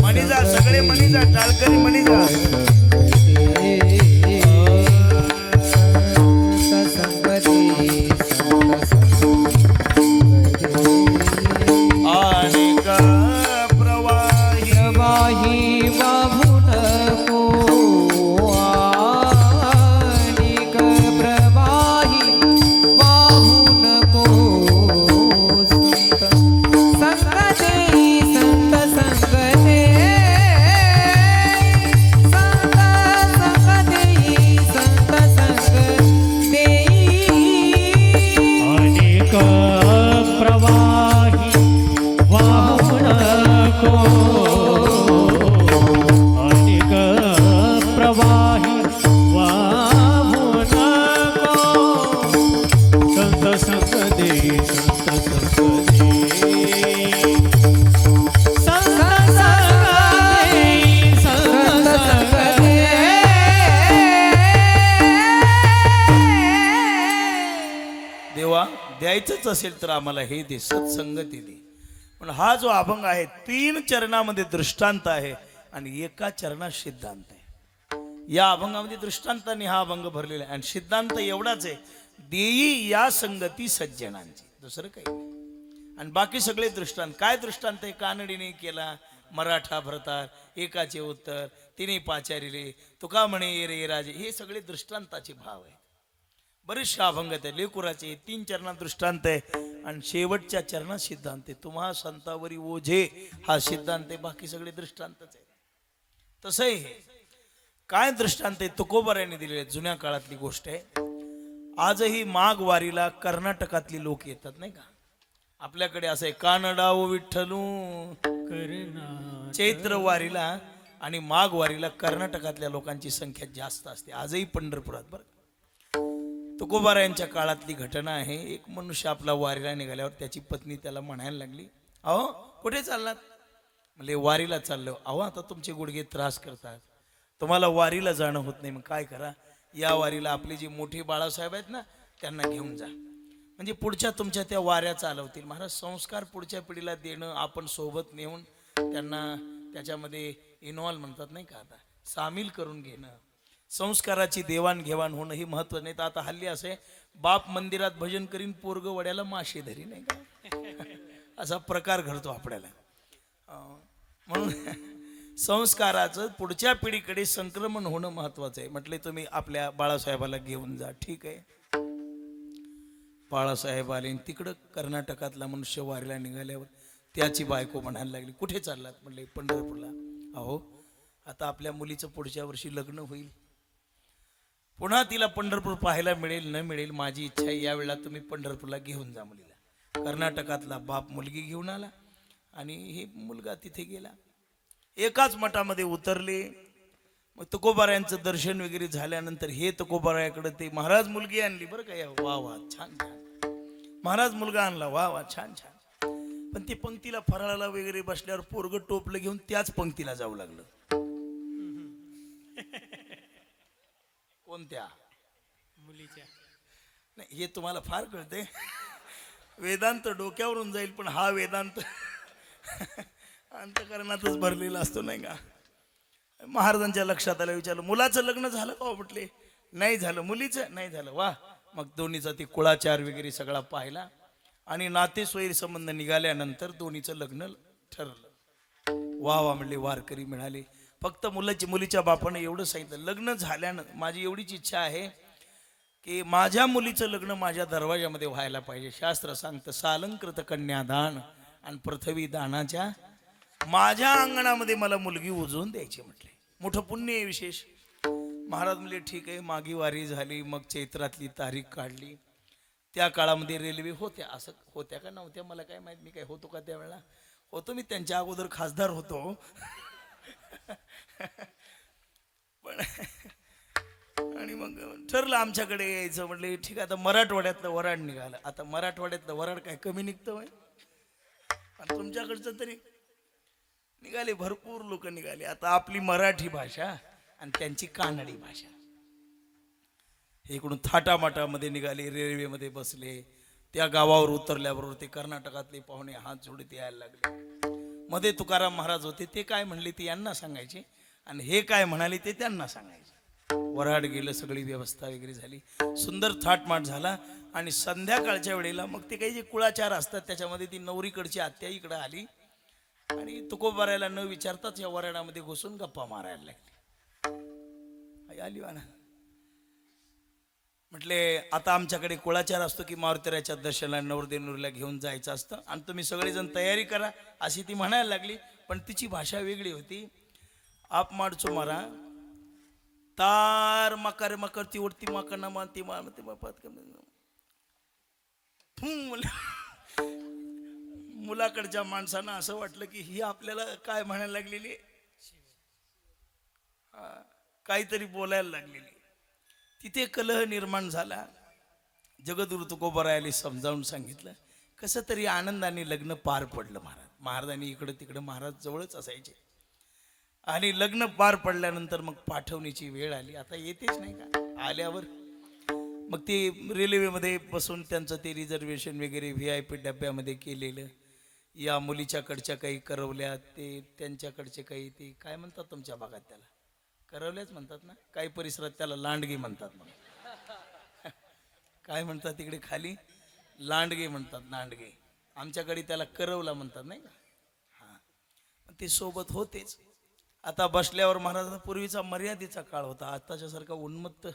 म्हणी जा, सगळे म्हणी जा, टाळकरी म्हणी जा. संत संग दे. द्यायचंच असेल तर आम्हाला हे दे, सत्संगती दे. पण हा जो अभंग आहे 3 चरणामध्ये दृष्टांत आहे आणि एका चरणात सिद्धांत आहे. या अभंगामध्ये दृष्टांताने हा अभंग भरलेला आहे आणि सिद्धांत एवढाच आहे, देई या संगती सज्जनांची, दुसरं काही नाही. आणि बाकी सगळे दृष्टांत. काय दृष्टांत आहे? कानडीने केला, मराठा भरतार, एकाचे उत्तर, तिने पाचारिले, तुका म्हणे ये रे राजे, हे सगळे दृष्टांताचे भाव आहे. बरेचशे अभंग आहेत. लेकुराचे 3 चरणात दृष्टांत आहे आणि शेवटच्या चरणात सिद्धांत आहे. तुम्हा संतावरी ओझे हा सिद्धांत आहे, बाकी सगळे दृष्टांतच आहे. तसं आहे हे. काय दृष्टांत आहे? तुकोबारायांनी दिलेले, जुन्या काळातली गोष्ट आहे. आजही माघ वारीला कर्नाटकातली लोक येतात नाही का. आपल्याकडे असं आहे, कानडाओ विठ्ठलू करना चैत्र वारीला आणि माघ वारीला कर्नाटकातल्या लोकांची संख्या जास्त असते. आजही पंढरपुरात. बरं, तुकोबारायांच्या काळातली घटना आहे. एक मनुष्य आपला वारीला निघाल्यावर त्याची पत्नी त्याला म्हणायला लागली, अहो कुठे चाललात? म्हणजे वारीला चाललो. अहो आता तुमचे गुडघे त्रास करतात, तुम्हाला वारीला जाणं होत नाही, मग काय करा, या वारीला आपले जे मोठे बाळासाहेब आहेत ना त्यांना घेऊन जा, म्हणजे पुढच्या तुमच्या त्या वाऱ्या चालवतील. महाराज, संस्कार पुढच्या पिढीला देणं, आपण सोबत नेऊन त्यांना त्याच्यामध्ये इन्व्हॉल्व म्हणतात नाही का, आता सामील करून घेणं, संस्काराची देवाणघेवाण होणं ही महत्त्वाचं. नाही तर आता हल्ली असे, बाप मंदिरात भजन करीन, पोरग वड्याला माशे धरी नाही का, असा प्रकार घडतो आपल्याला. म्हणून संस्काराचं पुढच्या पिढीकडे संक्रमण होणं महत्वाचं आहे. म्हटले तुम्ही आपल्या बाळासाहेबाला घेऊन जा, ठीक आहे. बाळासाहेब आले. तिकडं कर्नाटकातला मनुष्य वारीला निघाल्यावर त्याची बायको म्हणायला लागली, कुठे चाललात? म्हणले पंढरपूरला. अहो आता आपल्या मुलीचं पुढच्या वर्षी लग्न होईल, पुन्हा तिला पंढरपूर पाहायला मिळेल न मिळेल, माझी इच्छा आहे यावेळेला तुम्ही पंढरपूरला घेऊन जा मुलीला. कर्नाटकातला बाप मुलगी घेऊन आला आणि हे मुलगा तिथे गेला. एकाच मठामध्ये उतरले. मग तुकोबारायांचं दर्शन वगैरे झाल्यानंतर हे तुकोबारायाकडे ते, महाराज मुलगी आणली बरं का, या वा वा छान छान, महाराज मुलगा आणला, वा वा छान छान. पण ते पंक्तीला फराळाला वगैरे बसल्यावर पोरग टोपलं घेऊन त्याच पंक्तीला जाऊ लागलं. कोणत्या मुलीच्या? नाही, हे तुम्हाला फार कळते. वेदांत डोक्यावरून जाईल, पण हा वेदांत अंतकरणातच भरलेला असतो नाही का. महाराजांच्या लक्षात आलं, विचारलं मुलाचं लग्न झालं का? म्हटले नाही झालं. मुलीचं नाही झालं. वा. मग दोन्हीचा ते कुळाचार वगैरे सगळा पाहिला आणि नातेसोयी संबंध निघाल्यानंतर दोन्हीचं लग्न ठरलं. वा वा म्हणले, वारकरी मिळाले. फक्त मुलीच्या बापानं एवढं सांगितलं, लग्न झाल्यानं माझी एवढीच इच्छा आहे की माझ्या मुलीचं लग्न माझ्या दरवाजामध्ये व्हायला पाहिजे. शास्त्र सांगतं, सालंकृत कन्यादान आणि पृथ्वी दानाच्या माझ्या अंगणामध्ये मला मुलगी उजवून द्यायची. म्हटले मोठं पुण्य आहे, विशेष. महाराज म्हणले ठीक आहे. मागी वारी झाली. मग चैत्रातली तारीख काढली. त्या काळामध्ये रेल्वे होत्या, असं होत्या का नव्हत्या मला काय माहित, मी काय होतो का त्यावेळेला? होतो मी, त्यांच्या अगोदर खासदार होतो. पण आणि मग ठरलं आमच्याकडे यायचं. म्हटलं ठीक आहे. आता मराठवाड्यातलं वराड निघालं. आता मराठवाड्यातलं वराड काय कमी निघतं होय? आणि तुमच्याकडचं तरी निघाले, भरपूर लोक निघाले. आता आपली मराठी भाषा आणि त्यांची कानडी भाषा, इकडून थाटामाटामध्ये निघाले, रेल्वेमध्ये बसले. त्या गावावर उतरल्याबरोबर ते कर्नाटकातले पाहुणे हात जोडत यायला लागले. मध्ये तुकाराम महाराज होते, ते काय म्हणले ते यांना सांगायचे आणि हे काय म्हणाले ते त्यांना सांगायचे. वराड गेलं, सगळी व्यवस्था वगैरे झाली, सुंदर थाटमाट झाला. आणि संध्याकाळच्या वेळेला मग ते काही जे कुळाचार असतात त्याच्यामध्ये ती नवरीकडची आत्या इकडं आली आणि तुकोबारायला न विचारताच या वराडामध्ये घुसून गप्पा मारायला लागली. आली वाना. म्हटले आता आमच्याकडे कुळाचार असतो की मारुतीराच्या दर्शनाला नवरदेनुरीला घेऊन जायचं असतं आणि तुम्ही सगळेजण तयारी करा, अशी ती म्हणायला लागली. पण तिची भाषा वेगळी होती. आप माडचो मारा तार मकर मकर ती ओढती मकर मारती मारती बापात. मुलाकडच्या माणसांना असं वाटलं की ही आपल्याला काय म्हणायला लागलेली, काहीतरी बोलायला लागलेली. तिथे कलह निर्माण झाला. जगद्गुरु तुकोबारायाला समजावून सांगितलं. कसं तरी आनंदाने लग्न पार पडलं. महाराजांनी इकडं तिकडं महाराज जवळच असायचे. आणि लग्न पार पडल्यानंतर मग पाठवणीची वेळ आली. आता येतेच नाही का. आल्यावर मग ते रेल्वेमध्ये बसून त्यांचं ते रिझर्वेशन वगैरे VIP डब्यामध्ये केलेलं, या मुलीच्याकडच्या काही करवल्या, ते त्यांच्याकडचे काही, ते काय म्हणतात तुमच्या भागात त्याला, करवल्याच म्हणतात ना, काही परिसरात त्याला लांडगे म्हणतात मग काय म्हणतात तिकडे खाली, लांडगे म्हणतात, लांडगे. आमच्याकडे त्याला करवला म्हणतात नाही का. हां, ते सोबत होतेच. आता बसल्यावर महाराजांचा पूर्वीचा मर्यादेचा काळ होता, आताच्यासारखा उन्मत्त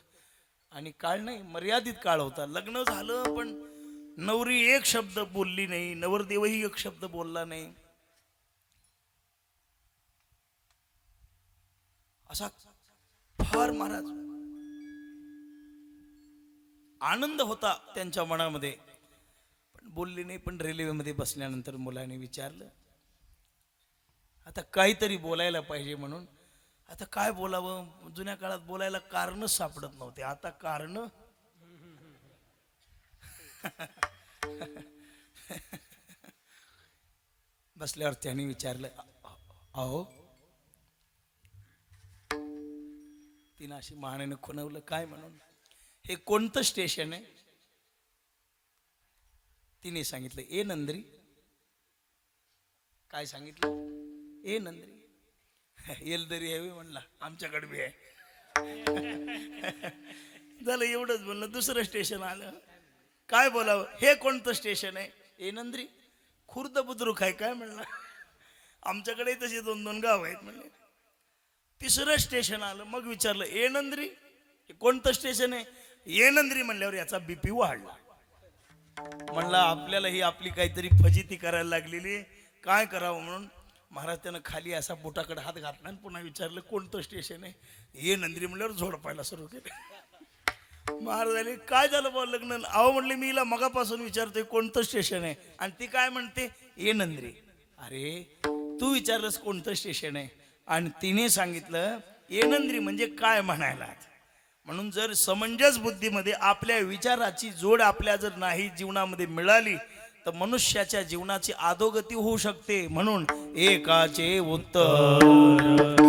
आणि काळ नाही, मर्यादित काळ होता. लग्न झालं पण नवरी एक शब्द बोलली नाही, नवरदेवही एक शब्द बोलला नाही. असा फार महाराज आनंद होता त्यांच्या मनामध्ये, पण बोलले नाही. पण रेल्वेमध्ये बसल्यानंतर मुलाने विचारलं, आता काहीतरी बोलायला पाहिजे म्हणून. आता काय बोलावं, जुन्या काळात बोलायला कारणच सापडत नव्हते, आता कारण बसल्यावर त्यांनी विचारलं, अहो, तिनं अशी मानेनं खुणवलं, काय म्हणून, हे कोणतं स्टेशन आहे. तिने सांगितलं, ए नंद्री. काय सांगितलं, ए नंद्री. येलदरी आहे म्हणला, आमच्याकडे बी आहे. झालं एवढंच बोलणं. दुसरं स्टेशन आलं, काय बोलावं, हे कोणतं स्टेशन आहे. ए नंद्री. खुर्द बुद्रुक आहे काय म्हणला, आमच्याकडे तसे 2-2 गाव आहेत म्हणले. तिसरं स्टेशन आलं, मग विचारलं, ए नंद्री, हे कोणतं स्टेशन आहे. ए नंद्री म्हणल्यावर याचा BP वाढला. म्हणला आपल्याला ही आपली काहीतरी फजिती करायला लागलेली, काय करावं म्हणून महाराज त्यानं खाली असा बोटाकडे हात घातला आणि पुन्हा विचारलं, कोणतं स्टेशन आहे. ए नंद्री म्हणल्यावर झोडपायला सुरू केलं. महाराजांनी, काय झालं बा लग्न. अहो म्हणले, मी हिला मगापासून विचारतोय कोणतं स्टेशन आहे, आणि ती काय म्हणते, ए नंद्री. अरे तू विचारलंस कोणतं स्टेशन आहे, आणि तिने सांगितलं ए नंद्री म्हणजे काय म्हणायला. म्हणून जर समंजस बुद्धीमध्ये आपल्या विचाराची जोड आपल्या जर नाही जीवनामध्ये मिळाली, तर मनुष्याच्या जीवनाची अधोगती होऊ शकते. म्हणून एकाचे उत्तर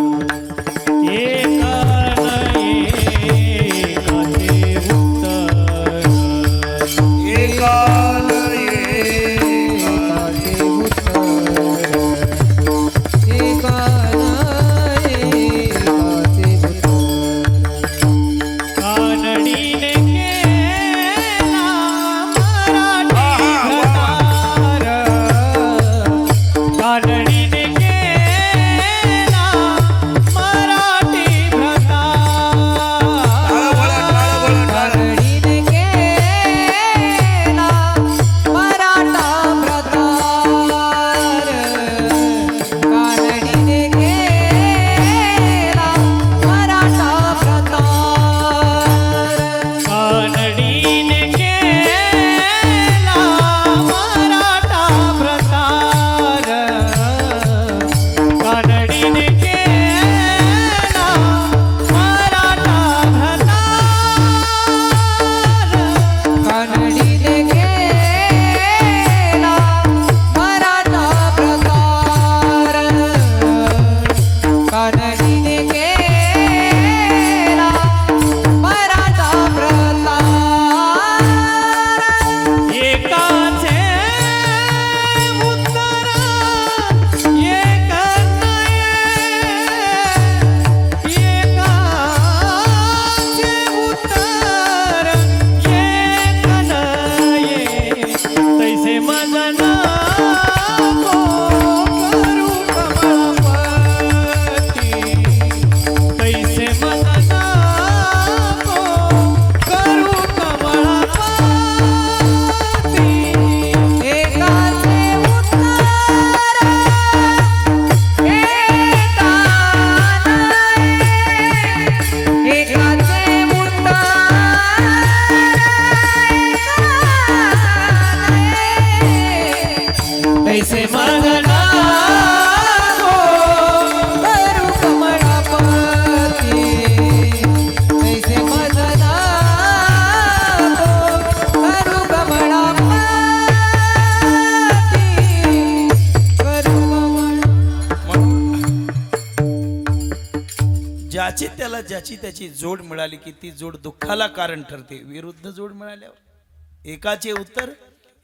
ज्याची त्याला ज्याची त्याची जोड मिळाली की ती जोड दुःखाला कारण ठरते. विरुद्ध जोड मिळाल्यावर एकाचे उत्तर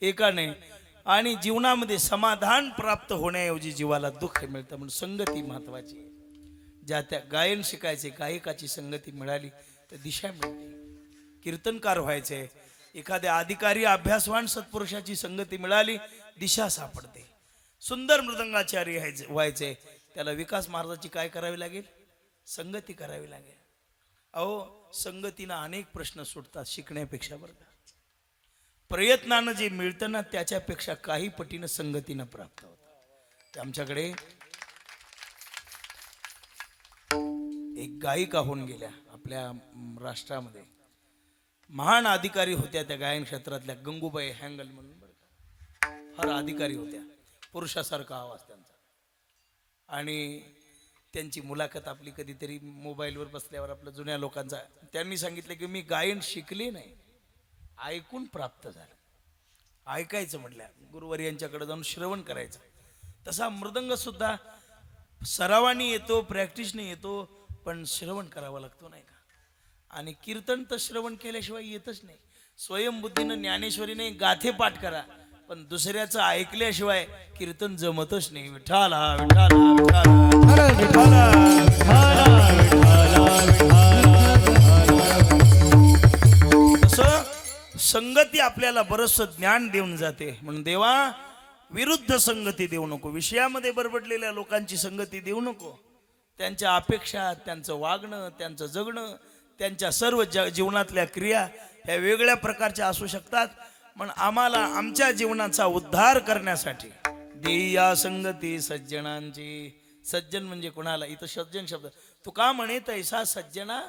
एकाने, आणि जीवनामध्ये समाधान प्राप्त होण्याऐवजी जीवाला दुःख मिळतं. म्हणून संगती महत्वाची आहे. ज्या त्या गायन शिकायचे, गायकाची संगती मिळाली तर दिशा मिळते. कीर्तनकार व्हायचे, एखाद्या अधिकारी अभ्यासवान सत्पुरुषाची संगती मिळाली दिशा सापडते. सुंदर मृदंगाचार्य व्हायचे, त्याला विकास महाराजाची काय करावी लागेल? संगती करावी लागेल. अहो संगतीनं अनेक प्रश्न सुटतात शिकण्यापेक्षा. बरं का, प्रयत्नानं जे मिळतं ना त्याच्यापेक्षा काही पटीनं संगतीनं प्राप्त होतं. आमच्याकडे एक गायिका होऊन गेल्या आपल्या राष्ट्रामध्ये, महान अधिकारी होत्या त्या गायन क्षेत्रातल्या, गंगूबाई हँगल म्हणून. बरं का, फार अधिकारी होत्या, पुरुषासारखा आवाज त्यांचा. आणि त्यांची मुलाखत आपली कधीतरी मोबाईलवर बसल्यावर आपल्या जुन्या लोकांचा, त्यांनी सांगितलं की मी गायन शिकले नाही, ऐकून प्राप्त झालं. ऐकायचं म्हटलं, गुरुवारी यांच्याकडे जाऊन श्रवण करायचं. तसा मृदंग सुद्धा सरावानी येतो, प्रॅक्टिसने येतो, पण श्रवण करावं लागतो नाही का. आणि कीर्तन तर श्रवण केल्याशिवाय येतच नाही. स्वयंबुद्धीनं ज्ञानेश्वरीने गाथे पाठ करा, पण दुसऱ्याचं ऐकल्याशिवाय कीर्तन जमतच नाही. विठाला विठाला विठाला तसं संगती आपल्याला बरंचसं ज्ञान देऊन जाते. म्हणून देवा विरुद्ध संगती देऊ नको, विषयामध्ये बरबडलेल्या लोकांची संगती देऊ नको. त्यांच्या अपेक्षा, त्यांचं वागणं, त्यांचं जगणं, त्यांच्या सर्व जीवनातल्या क्रिया ह्या वेगळ्या प्रकारच्या असू शकतात. पण आम्हाला आमच्या जीवनाचा उद्धार करण्यासाठी देया संगती सज्जनांची. सज्जन म्हणजे कोणाला? इथं सज्जन शब्द तुका म्हणे तैसा सज्जना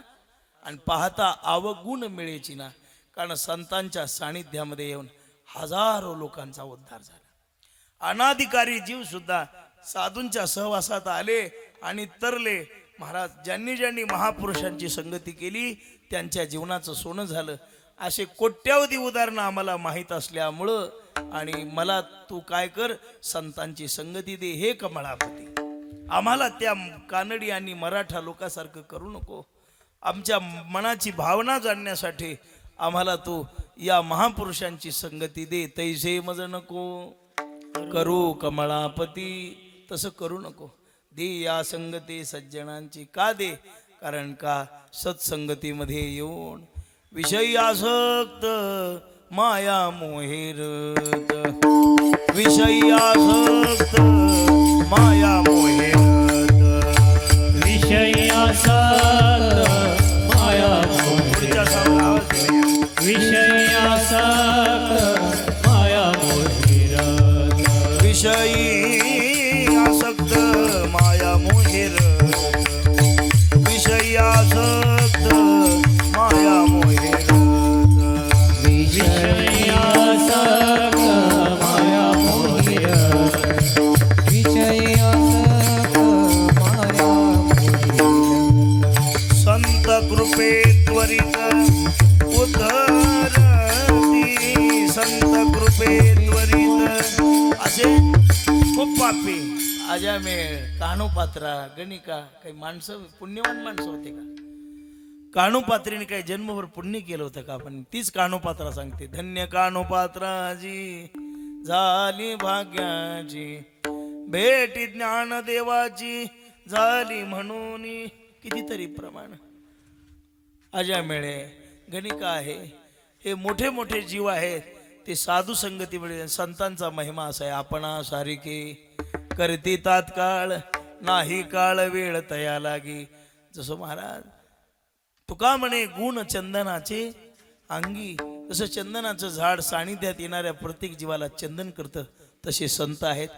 आणि पाहता अवगुण मिळेची ना. कारण संतांच्या सानिध्यामध्ये येऊन हजारो लोकांचा उद्धार झाला. अनाधिकारी जीव सुद्धा साधूंच्या सहवासात आले आणि तरले. महाराज ज्यांनी ज्यांनी महापुरुषांची संगती केली त्यांच्या जीवनाचं सोनं झालं. असे कोट्यावधी उदाहरणं आम्हाला माहीत असल्यामुळं, आणि मला तू काय कर, संतांची संगती दे हे कमळापती. आम्हाला त्या कानडी आणि मराठा लोकांसारखं करू नको. आमच्या मनाची भावना जाणण्यासाठी आम्हाला तू या महापुरुषांची संगती दे. तैसे मज नको करू कमळापती, तसं करू नको. दे या संगती सज्जनांची. का दे? कारण का सत्संगतीमध्ये येऊन विषयी आसक्त माया मोहेरत, विषयी आसक्त माया मोहेरत, विषय आसक्त माया मोहिरत, विषय आसक्त माया मोहिरत, विषयी आसक्त माया मोहेरत, विषयी आसक्त माया मोहेरत, विषय आसक्त माया मोहिरत, विषय आसक्त माया मोहिरत. संत कृपे त्वरित उद्धरती, संत कृपे त्वरित. असे खूप पापी अजामेळ, कानोपात्रा, गणिका काही माणसं, पुण्यवान माणसं होते का? कानोपात्रीने काही जन्मभर पुण्य केलं होतं का? पण तीच कानोपात्रा सांगते, धन्य कानोपात्राजी झाली भाग्याची, भेटी ज्ञान देवाची झाली म्हणून. कितीतरी प्रमाण अजामेळे, गणिका आहे, हे मोठे मोठे जीव आहेत. ते साधू संगतीमुळे संतांचा महिमा असा आहे. आपणा सारिके करते तात्काळ, नाही काळ वेळ तया लागी. जसं महाराज तुका म्हणे गुण चंदनाचे अंगी, जसं चंदनाचं झाड सानिध्यात येणाऱ्या प्रत्येक जीवाला चंदन करतं, तसे संत आहेत.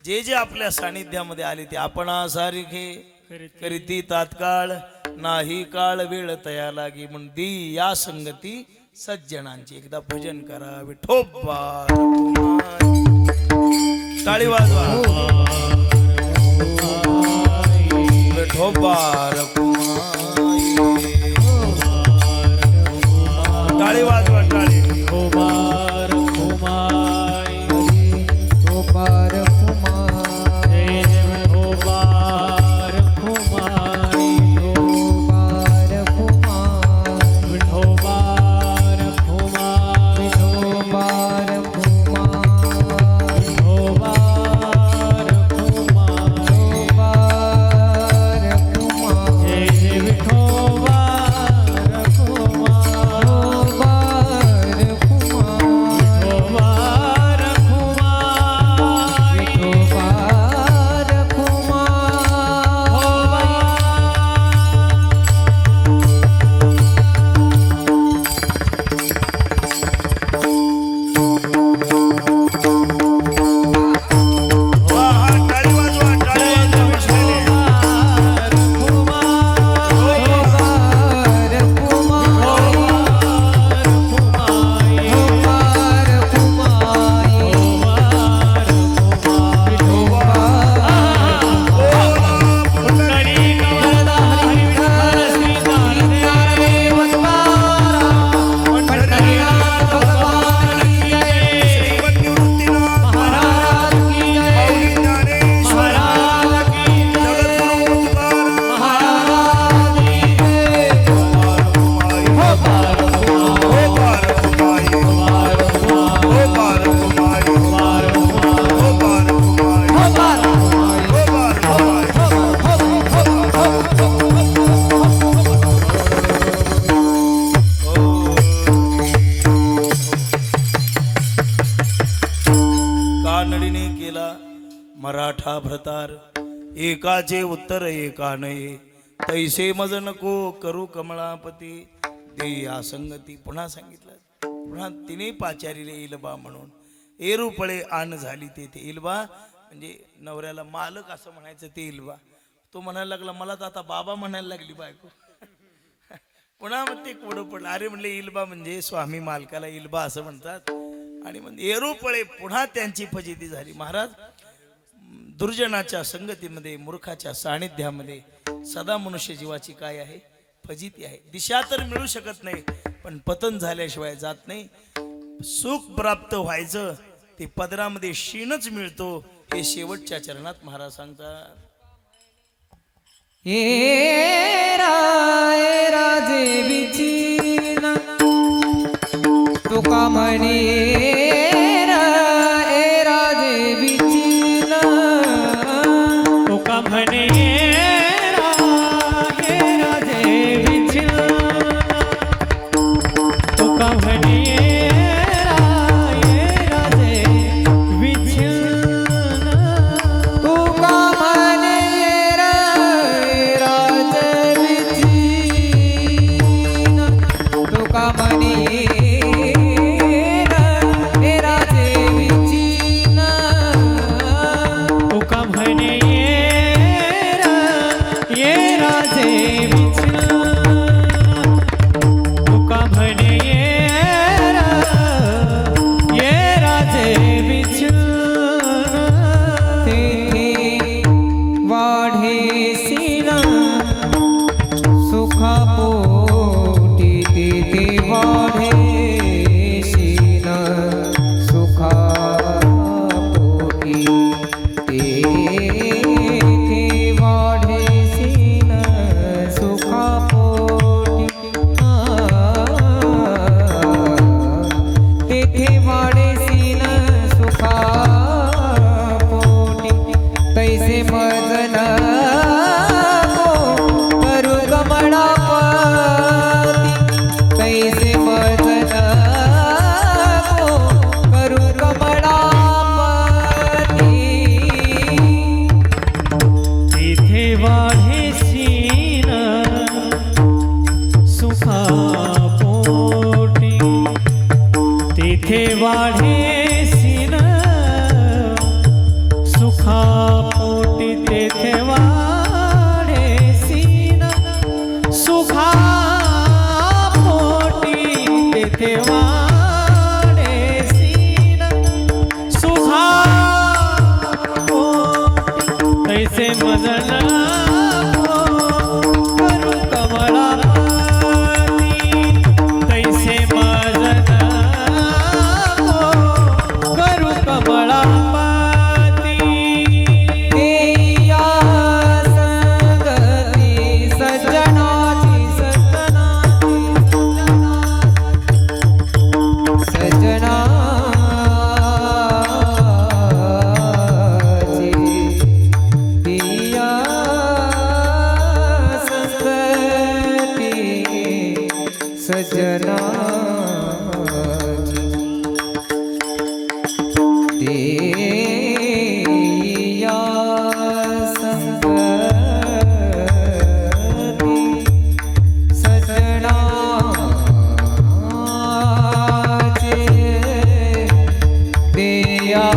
जे जे आपल्या सानिध्यामध्ये आले ते आपणा सारिखे करीती तात्काळ, नाही काळ वेळ तया लागी. म्हणून दी या संगती सज्जनांची. एकदा भजन करा. विठोबा टाळी वाजवा. विठोबा टाळी वाजवा. टाळी. होबार हुमाय, गोपार कुमार, होबार हुमाय, मराठा भ्रतार एकाचे उत्तर एका नये तैसे मज नको करू कमळापती देई असंगती. पुन्हा सांगितलं, पुन्हा तिने पाचारीले इलबा म्हणून एरुपळे आण झाली तेथे. इलबा म्हणजे नवऱ्याला मालक असं म्हणायचं ते इलबा. तो म्हणायला लागला मला तर आता बाबा म्हणायला लागली बायको. पुन्हा मग ते कोडं पडलं. अरे म्हणले इलबा म्हणजे स्वामी मालकाला इलबा असं म्हणतात. आणि म्हणजे एरुपळे पुन्हा त्यांची फजिती झाली. महाराज दुर्जनाच्या संगतीमध्ये मूर्खाच्या सानिध्यामध्ये सदा मनुष्य जीवाची काय आहे फजिती आहे. दिशा तर मिळू शकत नाही पण पतन झाल्याशिवाय जात नाही. सुख प्राप्त व्हायचं ते पदरामध्ये शीणच मिळतो हे शेवटच्या चरणात महाराज सांगतात. ए राजे विचीना तुका म्हणे ए राजे विचीना तुका म्हणे हे राजे विछिल तुका म्हणे हे राजे विछिल तुका म्हणे राजे विचीना तुका म्हणे तुका म्हणे ये राजे विछिल तुका म्हणे ये राजे विछिल तेथे वाढेसीना सुखापोटी तेथे वाढेसीना सुखापोटी तेथे वाढेसीना सुखापोटी तेथे वाढेसीना सुखापोटी तैसे मजन करू कमळापती तैसे मजन करू कमळापती तेथे वाढे सीन सुखापोटी तेथे वाढे सीन सुखापोटी तेथे वाढे सीन सुखापोटी तेथे वाढे सीन सुखापोटी तैसे मजन करू कमळापती तैसे मजन करू कमळापती देया संगती सज्जनाची सज्जनाची देया संगती सज्जनाची देया संगती सज्जनाची देया संगती देया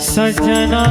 सजना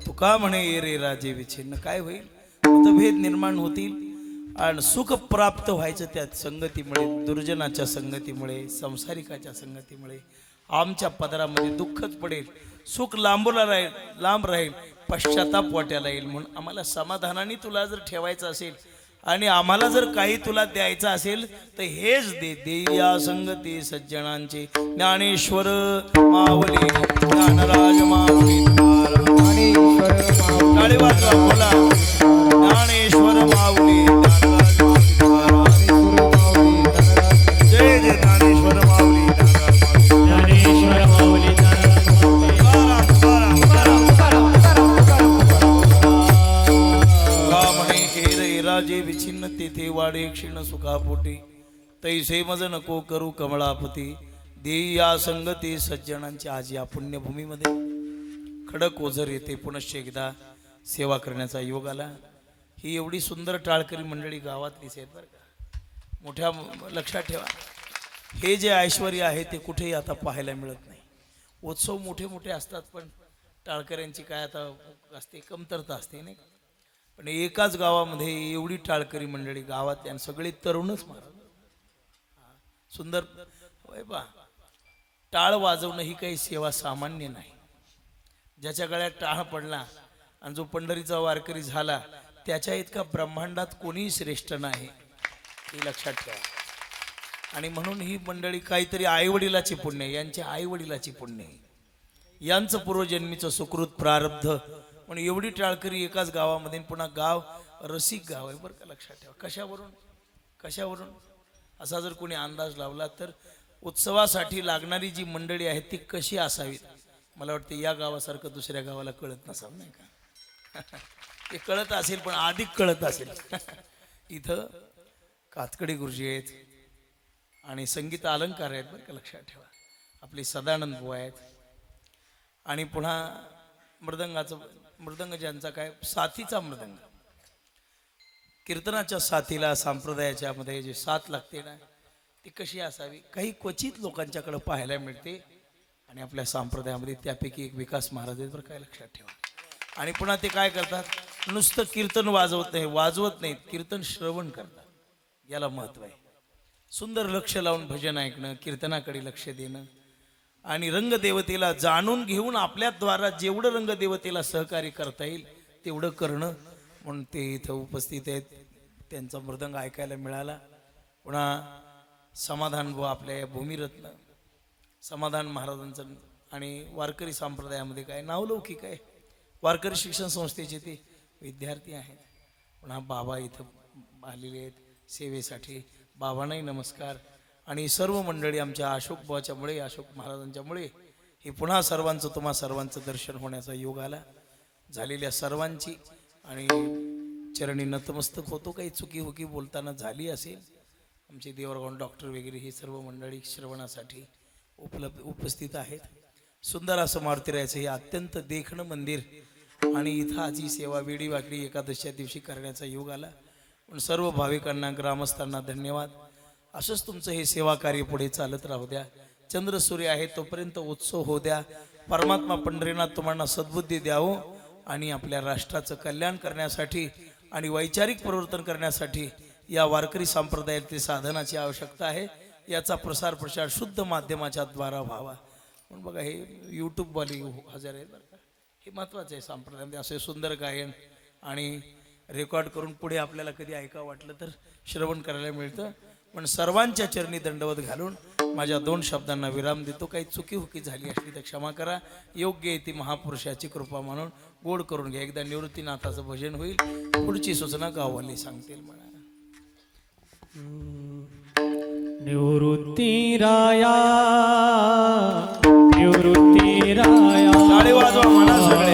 तुका म्हणे ये रे राजे विच्छिन्न, काय होईल? मतभेद निर्माण होतील आणि सुख प्राप्त व्हायचं त्यात संगतीमुळे, दुर्जनाच्या संगतीमुळे, संसारिकाच्या संगतीमुळे. आमच्या पदरामध्ये दुःखच पडेल, सुख लांबला राहील, लांब राहील, पश्चाताप वाट्याला येईल. म्हणून आम्हाला समाधानाने तुला जर ठेवायचं असेल आणि आम्हाला जर काही तुला द्यायचं असेल तर हेच दे. देया संगती सज्जनांचे. ज्ञानेश्वर माऊली, ज्ञानराज माऊली, टाळी वाजवा, बोला ज्ञानेश्वर माऊली, ज्ञानराज माऊली, जय जय ज्ञानेश्वर माऊली, ज्ञानेश्वर माऊली, राजे विच्छिन्न तेथे वाडे क्षीण सुखापोटी, तैसे मज नको करू कमळापती. देई या संगती सज्जनांची. आज या पुण्यभूमीमध्ये खडक ओझर येथे पुनश्च एकदा सेवा करण्याचा योग आला. ही एवढी सुंदर टाळकरी मंडळी गावातलीच आहेत बरं का. मोठ्या लक्षात ठेवा, हे जे ऐश्वर्य आहे ते कुठेही आता पाहायला मिळत नाही. उत्सव मोठे मोठे असतात पण टाळकऱ्यांची काय आता असते, कमतरता असते नाही. पण एकाच गावामध्ये एवढी टाळकरी मंडळी गावात आणि सगळे तरुणच महाराज. सुंदर होय बा. टाळ वाजवणं ही काही सेवा सामान्य नाही. ज्याच्या गळ्यात टाळ पडला आणि जो पंढरीचा वारकरी झाला त्याच्या इतका ब्रह्मांडात कोणीही श्रेष्ठ नाही, हे लक्षात ठेवा. आणि म्हणून ही मंडळी काहीतरी आईवडिलाचे पुण्य, यांच्या आईवडिलाची पुण्य, यांचं पूर्वजन्मीचं सुकृत प्रारब्ध. म्हणून एवढी टाळकरी एकाच गावामध्ये, पुन्हा गाव रसिक गाव आहे बरं का. लक्षात ठेवा. कशावरून असा जर कोणी अंदाज लावला तर उत्सवासाठी लागणारी जी मंडळी आहे ती कशी असावी. मला वाटतं या गावासारखं दुसऱ्या गावाला कळत नसावं नाही का. ते कळत असेल पण अधिक कळत असेल. इथं कातकडी गुरुजी आहेत आणि संगीत अलंकार आहेत बरं का. लक्षात ठेवा. आपले सदानंद बुवा आहेत आणि पुन्हा मृदंग ज्यांचा काय साथीचा मृदंग. कीर्तनाच्या साथीला संप्रदायाच्या मध्ये जे साथ लागते ना ती कशी असावी काही क्वचित लोकांच्याकडे पाहायला मिळते आणि आपल्या संप्रदायामध्ये त्यापैकी एक विकास महाराज आहेत बरं, काय लक्षात ठेवा. आणि पुन्हा ते काय करतात नुसतं कीर्तन वाजवत नाहीत कीर्तन श्रवण करतात. याला महत्व आहे. सुंदर लक्ष लावून भजन ऐकणं, कीर्तनाकडे लक्ष देणं आणि रंगदेवतेला जाणून घेऊन आपल्याद्वारा जेवढं रंगदेवतेला सहकार्य करता येईल तेवढं करणं. म्हणून ते इथं उपस्थित आहेत, त्यांचा मृदंग ऐकायला मिळाला. पुन्हा समाधान बुवा आपल्या भूमिरत्न समाधान महाराजांचं आणि वारकरी संप्रदायामध्ये काय नावलौकिक आहे. वारकरी शिक्षण संस्थेचे ते विद्यार्थी आहेत. पुन्हा बाबा इथं आलेले आहेत सेवेसाठी. बाबांनाही नमस्कार. आणि सर्व मंडळी आमच्या अशोक बुवाच्यामुळे अशोक महाराजांच्यामुळे हे पुन्हा तुम्हा सर्वांचं दर्शन होण्याचा योग आला. झालेल्या सर्वांची आणि चरणी नतमस्तक होतो. काही चुकी हुकी बोलताना झाली असेल आमचे देवरगाव डॉक्टर वगैरे ही सर्व मंडळी श्रवणासाठी उपस्थित आहेत. सुंदर असं मारुतीरायाचं हे अत्यंत देखणं मंदिर आणि इथं आज ही सेवा वेडी वाकडी एकादशीच्या दिवशी करण्याचा योग आला. पण सर्व भाविकांना ग्रामस्थांना धन्यवाद. असंच तुमचं हे सेवा कार्य पुढे चालत राहू द्या. चंद्र सूर्य आहे तोपर्यंत उत्सव होऊ द्या. परमात्मा पंढरीनाथ तुम्हाला सद्बुद्धी द्यावं आणि आपल्या राष्ट्राचं कल्याण करण्यासाठी आणि वैचारिक परिवर्तन करण्यासाठी या वारकरी संप्रदायातील साधनाची आवश्यकता आहे. याचा प्रसार शुद्ध माध्यमाच्या द्वारा व्हावा. म्हणून बघा हे यूट्यूबवाली हजर आहेत बरं का, हे महत्त्वाचं आहे. संप्रदायामध्ये असे सुंदर गायन आणि रेकॉर्ड करून पुढे आपल्याला कधी ऐकावं वाटलं तर श्रवण करायला मिळतं. पण सर्वांच्या चरणी दंडवत घालून माझ्या 2 शब्दांना विराम देतो. काही चुकी हुकी झाली असली तर क्षमा करा. योग्य आहे ती महापुरुषाची कृपा म्हणून गोड करून घ्या. एकदा निवृत्तीनाथाचं भजन होईल. पुढची सूचना गाववाले सांगतील म्हणा. निवृत्ती राया निवृत्ती राया टाळी वाजवा म्हणा सगळे.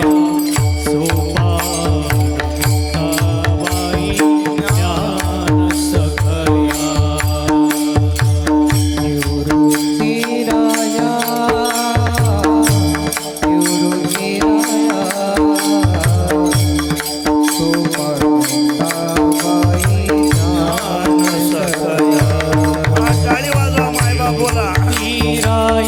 राया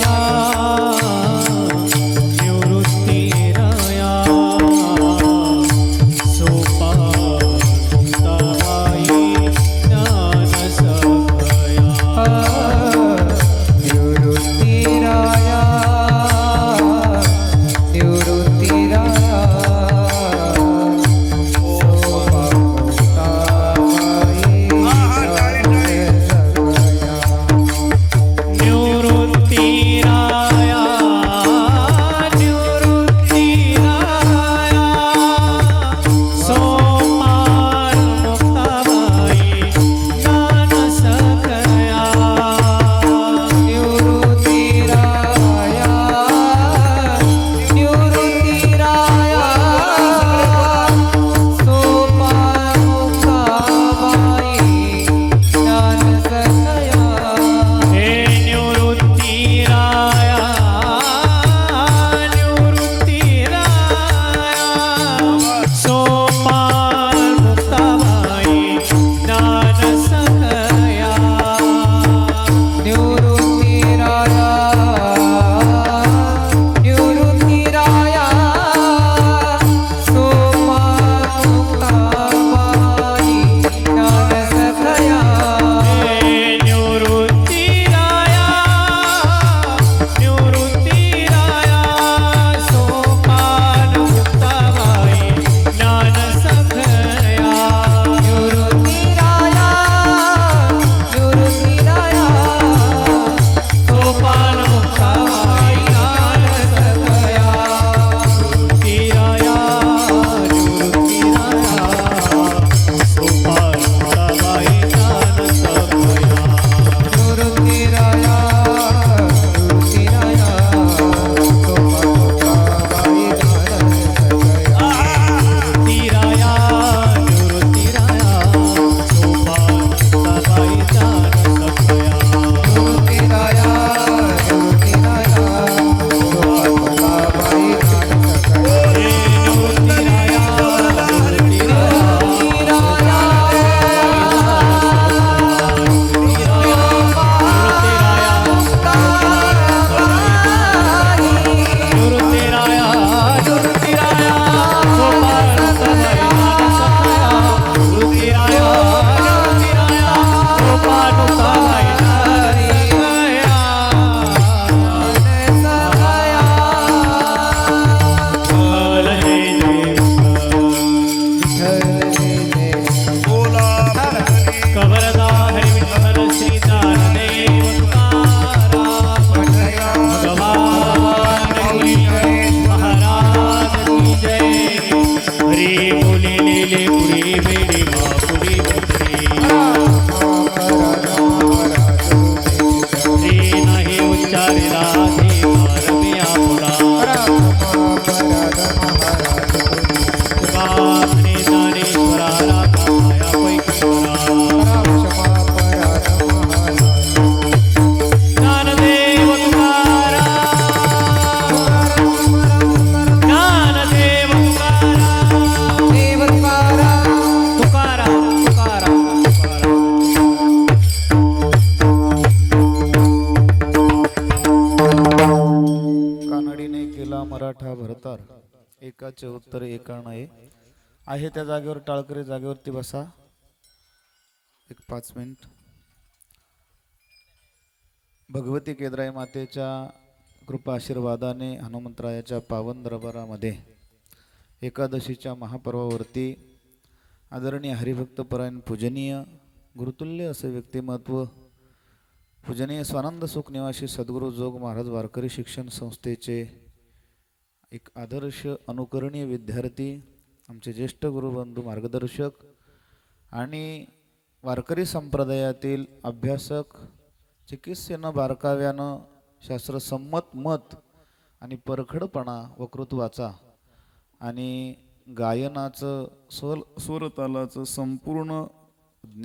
रे राधे मारमिया पुरा तुका म्हणे ज्ञानेश्वरा राधा माया पैकीवरा ज्ञानदेव तुकाराम कानडीने केला मराठा भरतार एकाचे उत्तर एका नाही आहे त्या जागेवर टाळकरी जागेवरती बसा 5 मिनिट. भगवती केदराई मातेच्या कृपा आशीर्वादाने हनुमंतरायाच्या पावन दरबारामध्ये एकादशीच्या महापर्वावरती आदरणीय हरिभक्तपरायण पूजनीय गुरुतुल्य असे व्यक्तिमत्व पूजनीय स्वानंद सुख निवासी सद्गुरू जोग महाराज वारकरी शिक्षण संस्थेचे एक आदर्श अनुकरणीय विद्यार्थी आमचे ज्येष्ठ गुरुबंधू मार्गदर्शक आणि वारकरी संप्रदायातील अभ्यासक चिकित्सेनं बारकाव्यानं शास्त्रसंमत मत आणि परखडपणा वक्तृत्वाचा आणि गायनाचं स्वरतालाचं संपूर्ण ज्ञान